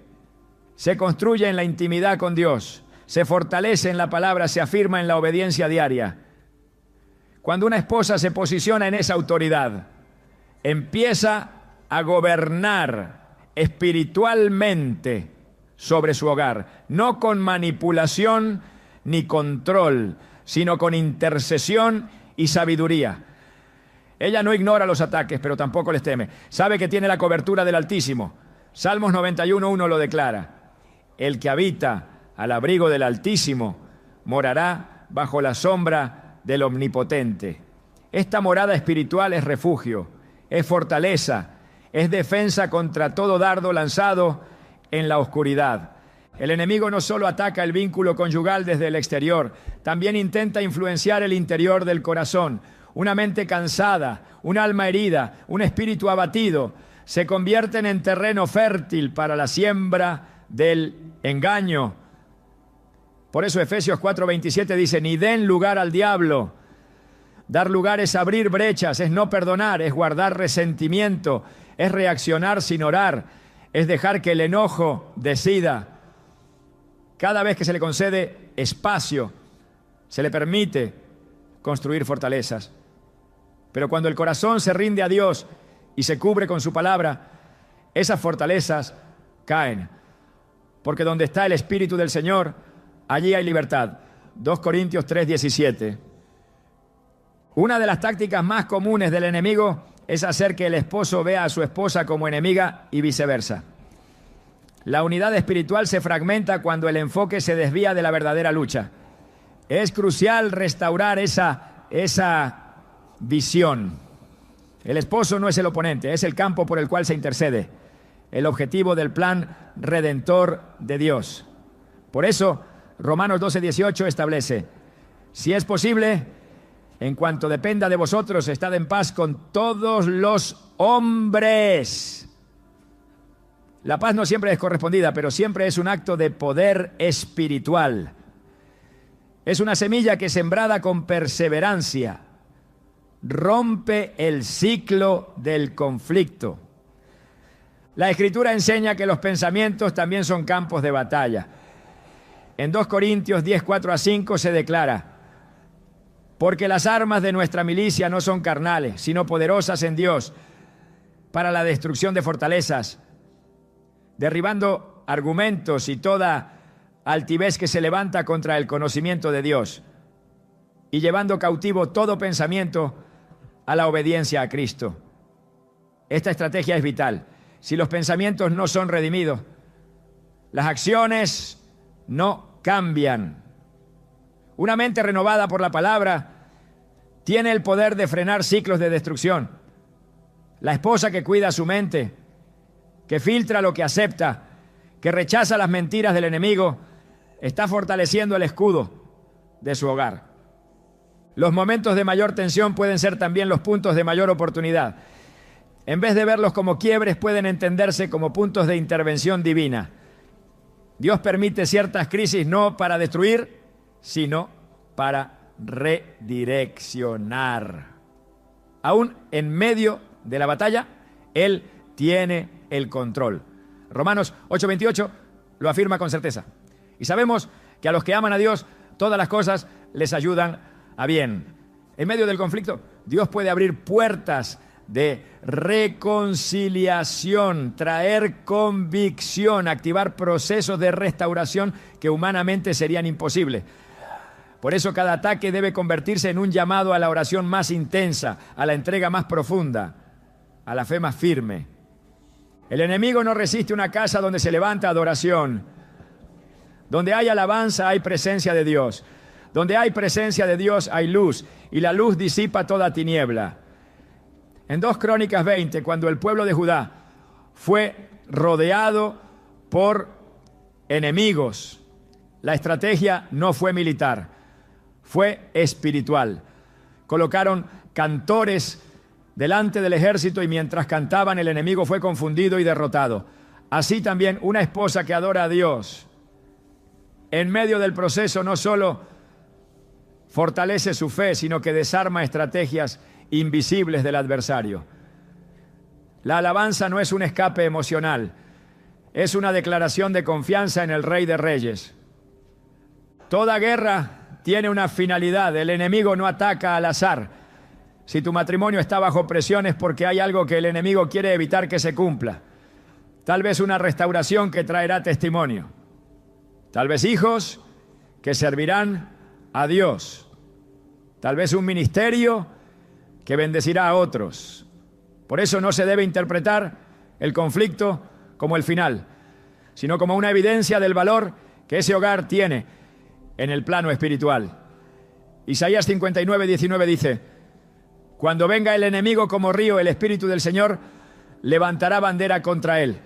Se construye en la intimidad con Dios, se fortalece en la palabra, se afirma en la obediencia diaria. Cuando una esposa se posiciona en esa autoridad, empieza a gobernar espiritualmente sobre su hogar, no con manipulación ni control, sino con intercesión y sabiduría. Ella no ignora los ataques, pero tampoco les teme. Sabe que tiene la cobertura del Altísimo. Salmos 91:1 lo declara. El que habita al abrigo del Altísimo morará bajo la sombra del Omnipotente. Esta morada espiritual es refugio, es fortaleza, es defensa contra todo dardo lanzado en la oscuridad. El enemigo no solo ataca el vínculo conyugal desde el exterior, también intenta influenciar el interior del corazón. Una mente cansada, un alma herida, un espíritu abatido, se convierten en terreno fértil para la siembra del engaño. Por eso Efesios 4:27 dice, ni den lugar al diablo. Dar lugar es abrir brechas, es no perdonar, es guardar resentimiento, es reaccionar sin orar, es dejar que el enojo decida. Cada vez que se le concede espacio, se le permite construir fortalezas. Pero cuando el corazón se rinde a Dios y se cubre con su palabra, esas fortalezas caen. Porque donde está el Espíritu del Señor, allí hay libertad. 2 Corintios 3:17. Una de las tácticas más comunes del enemigo es hacer que el esposo vea a su esposa como enemiga y viceversa. La unidad espiritual se fragmenta cuando el enfoque se desvía de la verdadera lucha. Es crucial restaurar esa visión. El esposo no es el oponente, es el campo por el cual se intercede, el objetivo del plan redentor de Dios. Por eso, Romanos 12:18 establece, si es posible, en cuanto dependa de vosotros, estad en paz con todos los hombres. La paz no siempre es correspondida, pero siempre es un acto de poder espiritual. Es una semilla que sembrada con perseverancia rompe el ciclo del conflicto. La Escritura enseña que los pensamientos también son campos de batalla. En 2 Corintios 10:4-5 se declara, porque las armas de nuestra milicia no son carnales, sino poderosas en Dios para la destrucción de fortalezas, derribando argumentos y toda altivez que se levanta contra el conocimiento de Dios y llevando cautivo todo pensamiento a la obediencia a Cristo. Esta estrategia es vital. Si los pensamientos no son redimidos, las acciones no cambian. Una mente renovada por la palabra tiene el poder de frenar ciclos de destrucción. La esposa que cuida su mente, que filtra lo que acepta, que rechaza las mentiras del enemigo, está fortaleciendo el escudo de su hogar. Los momentos de mayor tensión pueden ser también los puntos de mayor oportunidad. En vez de verlos como quiebres, pueden entenderse como puntos de intervención divina. Dios permite ciertas crisis no para destruir, sino para redireccionar. Aún en medio de la batalla, Él tiene el control. Romanos 8:28 lo afirma con certeza. Y sabemos que a los que aman a Dios, todas las cosas les ayudan a bien. En medio del conflicto, Dios puede abrir puertas de reconciliación, traer convicción, activar procesos de restauración que humanamente serían imposibles. Por eso cada ataque debe convertirse en un llamado a la oración más intensa, a la entrega más profunda, a la fe más firme. El enemigo no resiste una casa donde se levanta adoración. Donde hay alabanza hay presencia de Dios. Donde hay presencia de Dios hay luz, y la luz disipa toda tiniebla. En 2 Crónicas 20, cuando el pueblo de Judá fue rodeado por enemigos, La estrategia no fue militar, fue espiritual. Colocaron cantores delante del ejército y mientras cantaban el enemigo fue confundido y derrotado. Así también una esposa que adora a Dios, en medio del proceso no solo fortalece su fe, sino que desarma estrategias invisibles del adversario. La alabanza no es un escape emocional, es una declaración de confianza en el Rey de Reyes. Toda guerra tiene una finalidad, el enemigo no ataca al azar. Si tu matrimonio está bajo presión es porque hay algo que el enemigo quiere evitar que se cumpla. Tal vez una restauración que traerá testimonio. Tal vez hijos que servirán a Dios. Tal vez un ministerio que bendecirá a otros. Por eso no se debe interpretar el conflicto como el final, sino como una evidencia del valor que ese hogar tiene en el plano espiritual. Isaías 59:19 dice: cuando venga el enemigo como río, el Espíritu del Señor levantará bandera contra él.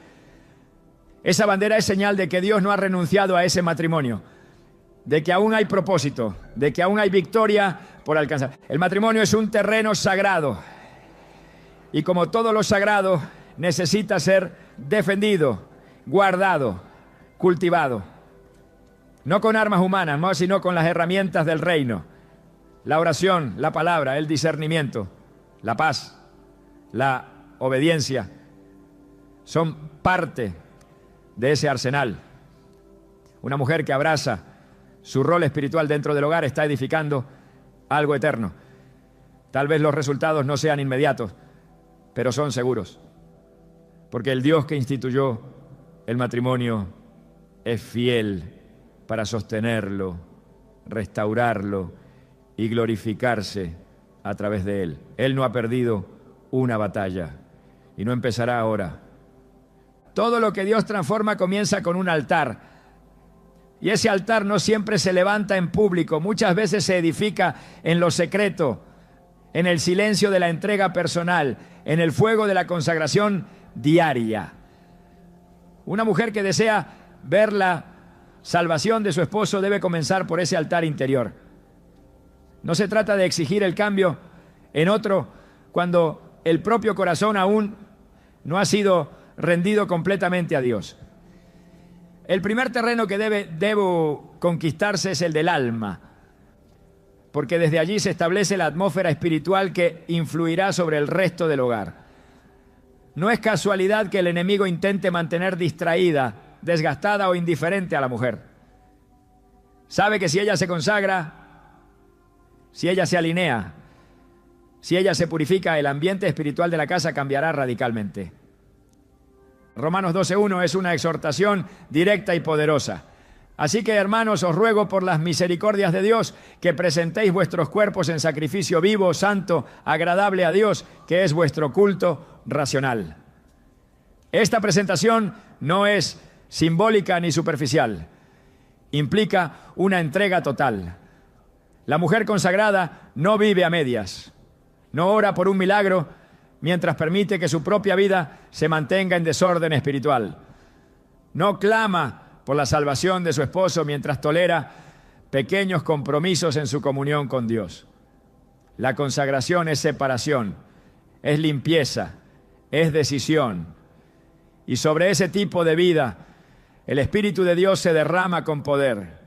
Esa bandera es señal de que Dios no ha renunciado a ese matrimonio, de que aún hay propósito, de que aún hay victoria por alcanzar. El matrimonio es un terreno sagrado y como todo lo sagrado necesita ser defendido, guardado, cultivado. No con armas humanas, no, sino con las herramientas del reino. La oración, la palabra, el discernimiento, la paz, la obediencia son parte de ese arsenal. Una mujer que abraza su rol espiritual dentro del hogar está edificando algo eterno. Tal vez los resultados no sean inmediatos, pero son seguros. Porque el Dios que instituyó el matrimonio es fiel para sostenerlo, restaurarlo y glorificarse a través de él. Él no ha perdido una batalla y no empezará ahora. Todo lo que Dios transforma comienza con un altar. Y ese altar no siempre se levanta en público, muchas veces se edifica en lo secreto, en el silencio de la entrega personal, en el fuego de la consagración diaria. Una mujer que desea ver la salvación de su esposo debe comenzar por ese altar interior. No se trata de exigir el cambio en otro cuando el propio corazón aún no ha sido rendido completamente a Dios. El primer terreno que debo conquistarse es el del alma, porque desde allí se establece la atmósfera espiritual que influirá sobre el resto del hogar. No es casualidad que el enemigo intente mantener distraída, desgastada o indiferente a la mujer. Sabe que si ella se consagra, si ella se alinea, si ella se purifica, el ambiente espiritual de la casa cambiará radicalmente. Romanos 12:1 es una exhortación directa y poderosa. Así que, hermanos, os ruego por las misericordias de Dios que presentéis vuestros cuerpos en sacrificio vivo, santo, agradable a Dios, que es vuestro culto racional. Esta presentación no es simbólica ni superficial. Implica una entrega total. La mujer consagrada no vive a medias. No ora por un milagro mientras permite que su propia vida se mantenga en desorden espiritual. No clama por la salvación de su esposo mientras tolera pequeños compromisos en su comunión con Dios. La consagración es separación, es limpieza, es decisión. Y sobre ese tipo de vida, el Espíritu de Dios se derrama con poder.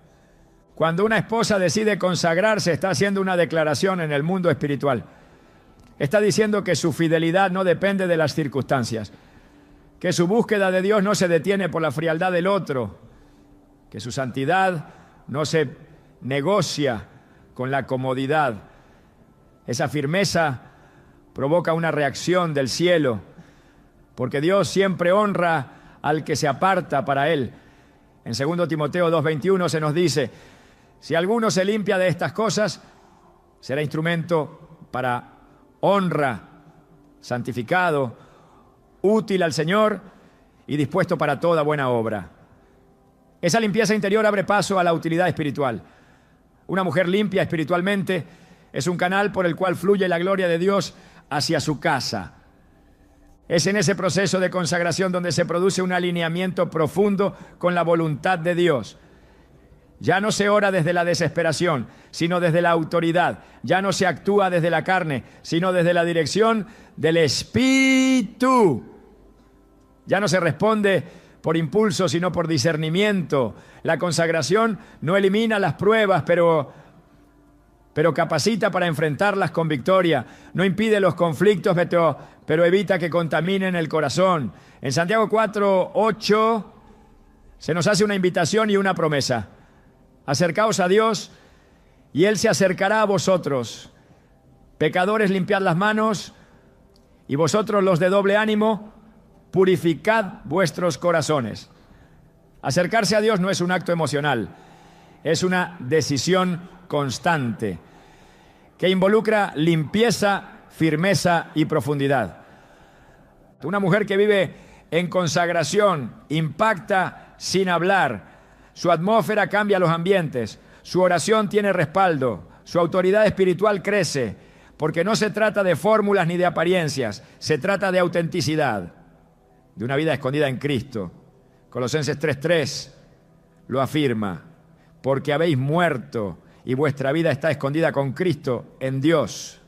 Cuando una esposa decide consagrarse, está haciendo una declaración en el mundo espiritual. Está diciendo que su fidelidad no depende de las circunstancias, que su búsqueda de Dios no se detiene por la frialdad del otro, que su santidad no se negocia con la comodidad. Esa firmeza provoca una reacción del cielo, porque Dios siempre honra al que se aparta para Él. En 2 Timoteo 2:21 se nos dice: si alguno se limpia de estas cosas, será instrumento para honra, santificado, útil al Señor y dispuesto para toda buena obra. Esa limpieza interior abre paso a la utilidad espiritual. Una mujer limpia espiritualmente es un canal por el cual fluye la gloria de Dios hacia su casa. Es en ese proceso de consagración donde se produce un alineamiento profundo con la voluntad de Dios. Ya no se ora desde la desesperación, sino desde la autoridad. Ya no se actúa desde la carne, sino desde la dirección del Espíritu. Ya no se responde por impulso, sino por discernimiento. La consagración no elimina las pruebas, pero capacita para enfrentarlas con victoria. No impide los conflictos, pero evita que contaminen el corazón. En Santiago 4:8 se nos hace una invitación y una promesa. Acercaos a Dios y Él se acercará a vosotros. Pecadores, limpiad las manos, y vosotros los de doble ánimo, purificad vuestros corazones. Acercarse a Dios no es un acto emocional, es una decisión constante que involucra limpieza, firmeza y profundidad. Una mujer que vive en consagración impacta sin hablar. Su atmósfera cambia los ambientes, su oración tiene respaldo, su autoridad espiritual crece, porque no se trata de fórmulas ni de apariencias, se trata de autenticidad, de una vida escondida en Cristo. Colosenses 3:3 lo afirma, porque habéis muerto y vuestra vida está escondida con Cristo en Dios.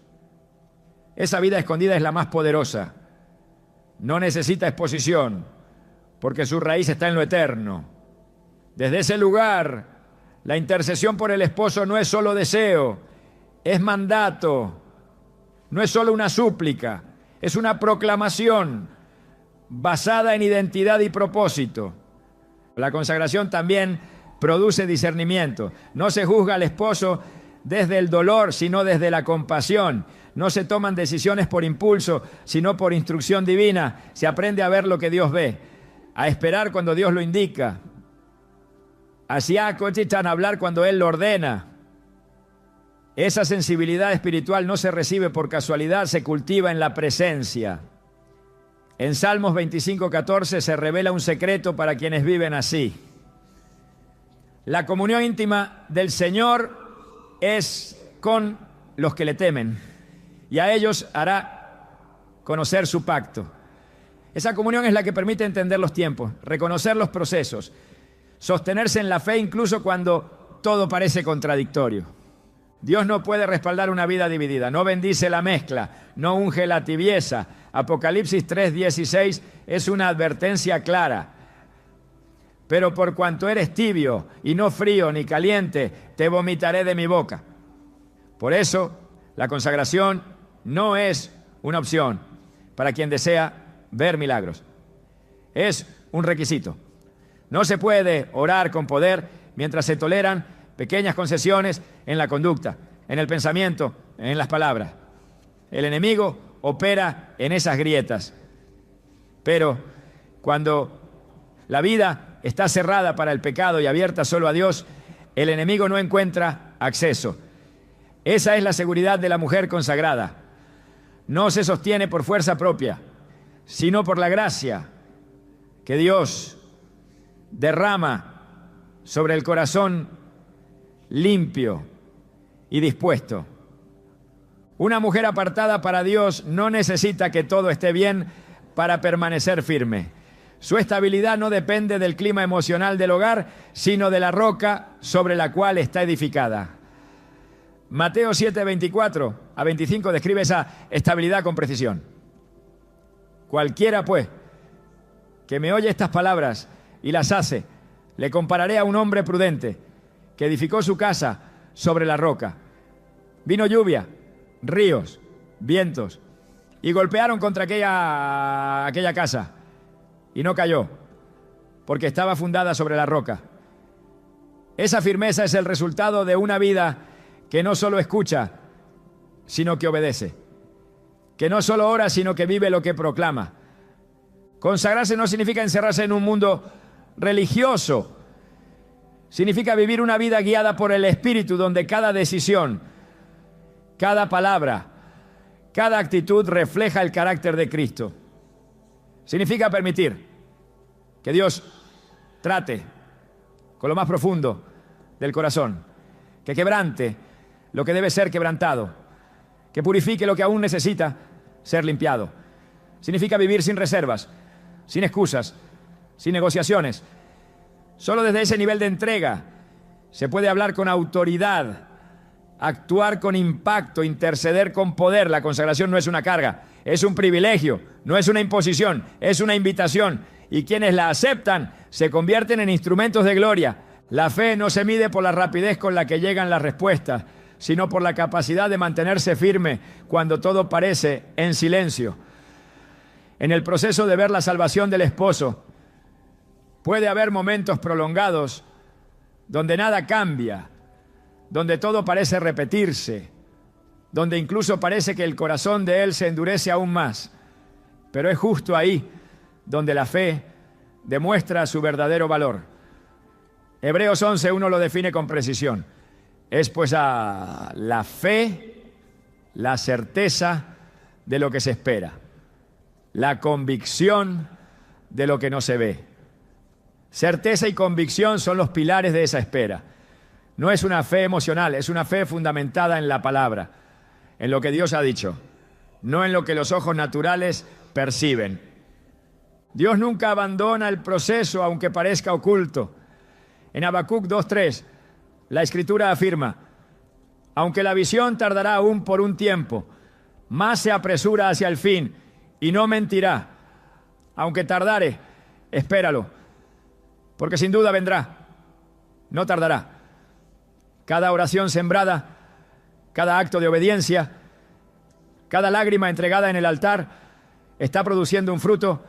Esa vida escondida es la más poderosa, no necesita exposición, porque su raíz está en lo eterno. Desde ese lugar, la intercesión por el esposo no es solo deseo, es mandato, no es solo una súplica, es una proclamación basada en identidad y propósito. La consagración también produce discernimiento. No se juzga al esposo desde el dolor, sino desde la compasión. No se toman decisiones por impulso, sino por instrucción divina. Se aprende a ver lo que Dios ve, a esperar cuando Dios lo indica. Así a hablar cuando Él lo ordena. Esa sensibilidad espiritual no se recibe por casualidad, se cultiva en la presencia. En Salmos 25:14 se revela un secreto para quienes viven así. La comunión íntima del Señor es con los que le temen, y a ellos hará conocer su pacto. Esa comunión es la que permite entender los tiempos, reconocer los procesos, sostenerse en la fe incluso cuando todo parece contradictorio. Dios no puede respaldar una vida dividida, no bendice la mezcla, no unge la tibieza. Apocalipsis 3:16 es una advertencia clara. Pero por cuanto eres tibio y no frío ni caliente, te vomitaré de mi boca. Por eso, la consagración no es una opción para quien desea ver milagros. Es un requisito. No se puede orar con poder mientras se toleran pequeñas concesiones en la conducta, en el pensamiento, en las palabras. El enemigo opera en esas grietas. Pero cuando la vida está cerrada para el pecado y abierta solo a Dios, el enemigo no encuentra acceso. Esa es la seguridad de la mujer consagrada. No se sostiene por fuerza propia, sino por la gracia que Dios derrama sobre el corazón limpio y dispuesto. Una mujer apartada para Dios no necesita que todo esté bien para permanecer firme. Su estabilidad no depende del clima emocional del hogar, sino de la roca sobre la cual está edificada. Mateo 7:24-25 describe esa estabilidad con precisión. Cualquiera, pues, que me oye estas palabras y las hace, le compararé a un hombre prudente que edificó su casa sobre la roca. Vino lluvia, ríos, vientos, y golpearon contra aquella casa, y no cayó, porque estaba fundada sobre la roca. Esa firmeza es el resultado de una vida que no solo escucha, sino que obedece, que no solo ora, sino que vive lo que proclama. Consagrarse no significa encerrarse en un mundo religioso, significa vivir una vida guiada por el Espíritu, donde cada decisión, cada palabra, cada actitud refleja el carácter de Cristo. Significa permitir que Dios trate con lo más profundo del corazón, que quebrante lo que debe ser quebrantado, que purifique lo que aún necesita ser limpiado. Significa vivir sin reservas, sin excusas, sin negociaciones, solo desde ese nivel de entrega Se puede hablar con autoridad, actuar con impacto, interceder con poder. La consagración no es una carga, es un privilegio, no es una imposición, es una invitación. Y quienes la aceptan se convierten en instrumentos de gloria. La fe no se mide por la rapidez con la que llegan las respuestas, sino por la capacidad de mantenerse firme cuando todo parece en silencio. En el proceso de ver la salvación del esposo, puede haber momentos prolongados donde nada cambia, donde todo parece repetirse, donde incluso parece que el corazón de él se endurece aún más. Pero es justo ahí donde la fe demuestra su verdadero valor. Hebreos 11:1 lo define con precisión. Es pues la fe, la certeza de lo que se espera, la convicción de lo que no se ve. Certeza y convicción son los pilares de esa espera. No es una fe emocional, es una fe fundamentada en la palabra, en lo que Dios ha dicho, no en lo que los ojos naturales perciben. Dios nunca abandona el proceso aunque parezca oculto. En Habacuc 2:3, la Escritura afirma: aunque la visión tardará aún por un tiempo, más se apresura hacia el fin y no mentirá. Aunque tardare, espéralo, porque sin duda vendrá, no tardará. Cada oración sembrada, cada acto de obediencia, cada lágrima entregada en el altar está produciendo un fruto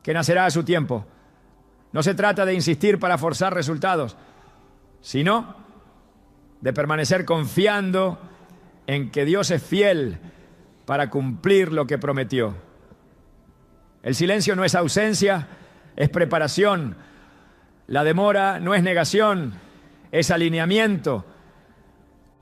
que nacerá a su tiempo. No se trata de insistir para forzar resultados, sino de permanecer confiando en que Dios es fiel para cumplir lo que prometió. El silencio no es ausencia, es preparación. La demora no es negación, es alineamiento.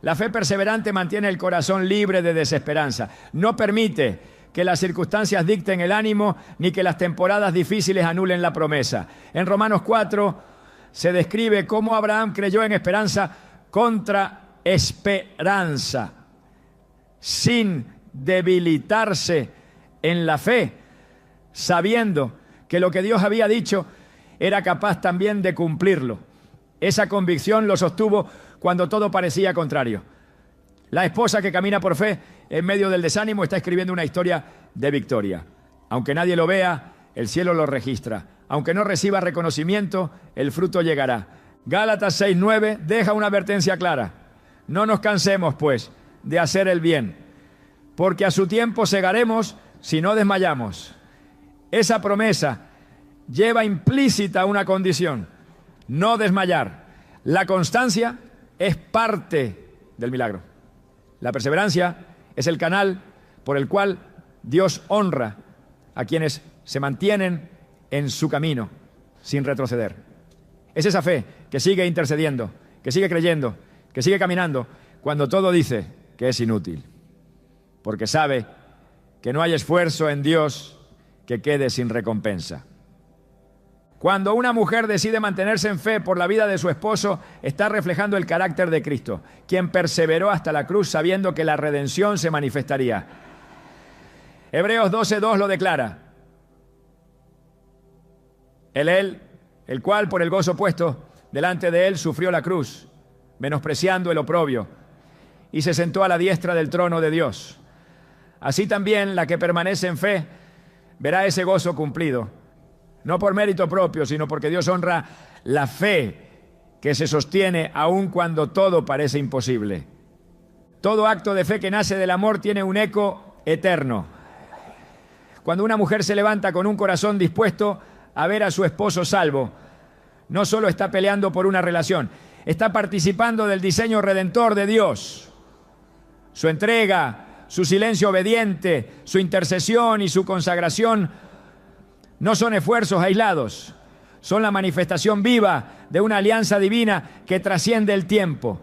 La fe perseverante mantiene el corazón libre de desesperanza. No permite que las circunstancias dicten el ánimo ni que las temporadas difíciles anulen la promesa. En Romanos 4 se describe cómo Abraham creyó en esperanza contra esperanza, sin debilitarse en la fe, sabiendo que lo que Dios había dicho era capaz también de cumplirlo. Esa convicción lo sostuvo cuando todo parecía contrario. La esposa que camina por fe en medio del desánimo está escribiendo una historia de victoria. Aunque nadie lo vea, el cielo lo registra. Aunque no reciba reconocimiento, el fruto llegará. Gálatas 6:9 deja una advertencia clara. No nos cansemos, pues, de hacer el bien, porque a su tiempo segaremos si no desmayamos. Esa promesa lleva implícita una condición: no desmayar. La constancia es parte del milagro. La perseverancia es el canal por el cual Dios honra a quienes se mantienen en su camino sin retroceder. Es esa fe que sigue intercediendo, que sigue creyendo, que sigue caminando cuando todo dice que es inútil, porque sabe que no hay esfuerzo en Dios que quede sin recompensa. Cuando una mujer decide mantenerse en fe por la vida de su esposo, está reflejando el carácter de Cristo, quien perseveró hasta la cruz sabiendo que la redención se manifestaría. Hebreos 12:2 lo declara. El cual por el gozo puesto delante de él sufrió la cruz, menospreciando el oprobio, y se sentó a la diestra del trono de Dios. Así también la que permanece en fe verá ese gozo cumplido. No por mérito propio, sino porque Dios honra la fe que se sostiene aun cuando todo parece imposible. Todo acto de fe que nace del amor tiene un eco eterno. Cuando una mujer se levanta con un corazón dispuesto a ver a su esposo salvo, no solo está peleando por una relación, está participando del diseño redentor de Dios. Su entrega, su silencio obediente, su intercesión y su consagración no son esfuerzos aislados, son la manifestación viva de una alianza divina que trasciende el tiempo.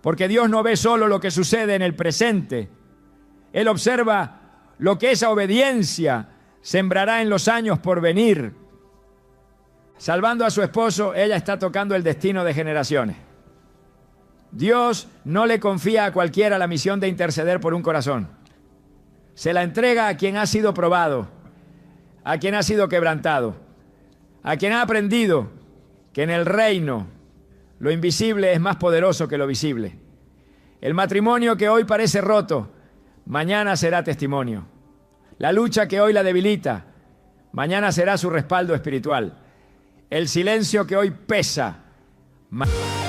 Porque Dios no ve solo lo que sucede en el presente, Él observa lo que esa obediencia sembrará en los años por venir. Salvando a su esposo, ella está tocando el destino de generaciones. Dios no le confía a cualquiera la misión de interceder por un corazón. Se la entrega a quien ha sido probado, a quien ha sido quebrantado, a quien ha aprendido que en el reino Lo invisible es más poderoso que lo visible. El matrimonio que hoy parece roto, mañana será testimonio. La lucha que hoy la debilita, mañana será su respaldo espiritual. El silencio que hoy pesa, mañana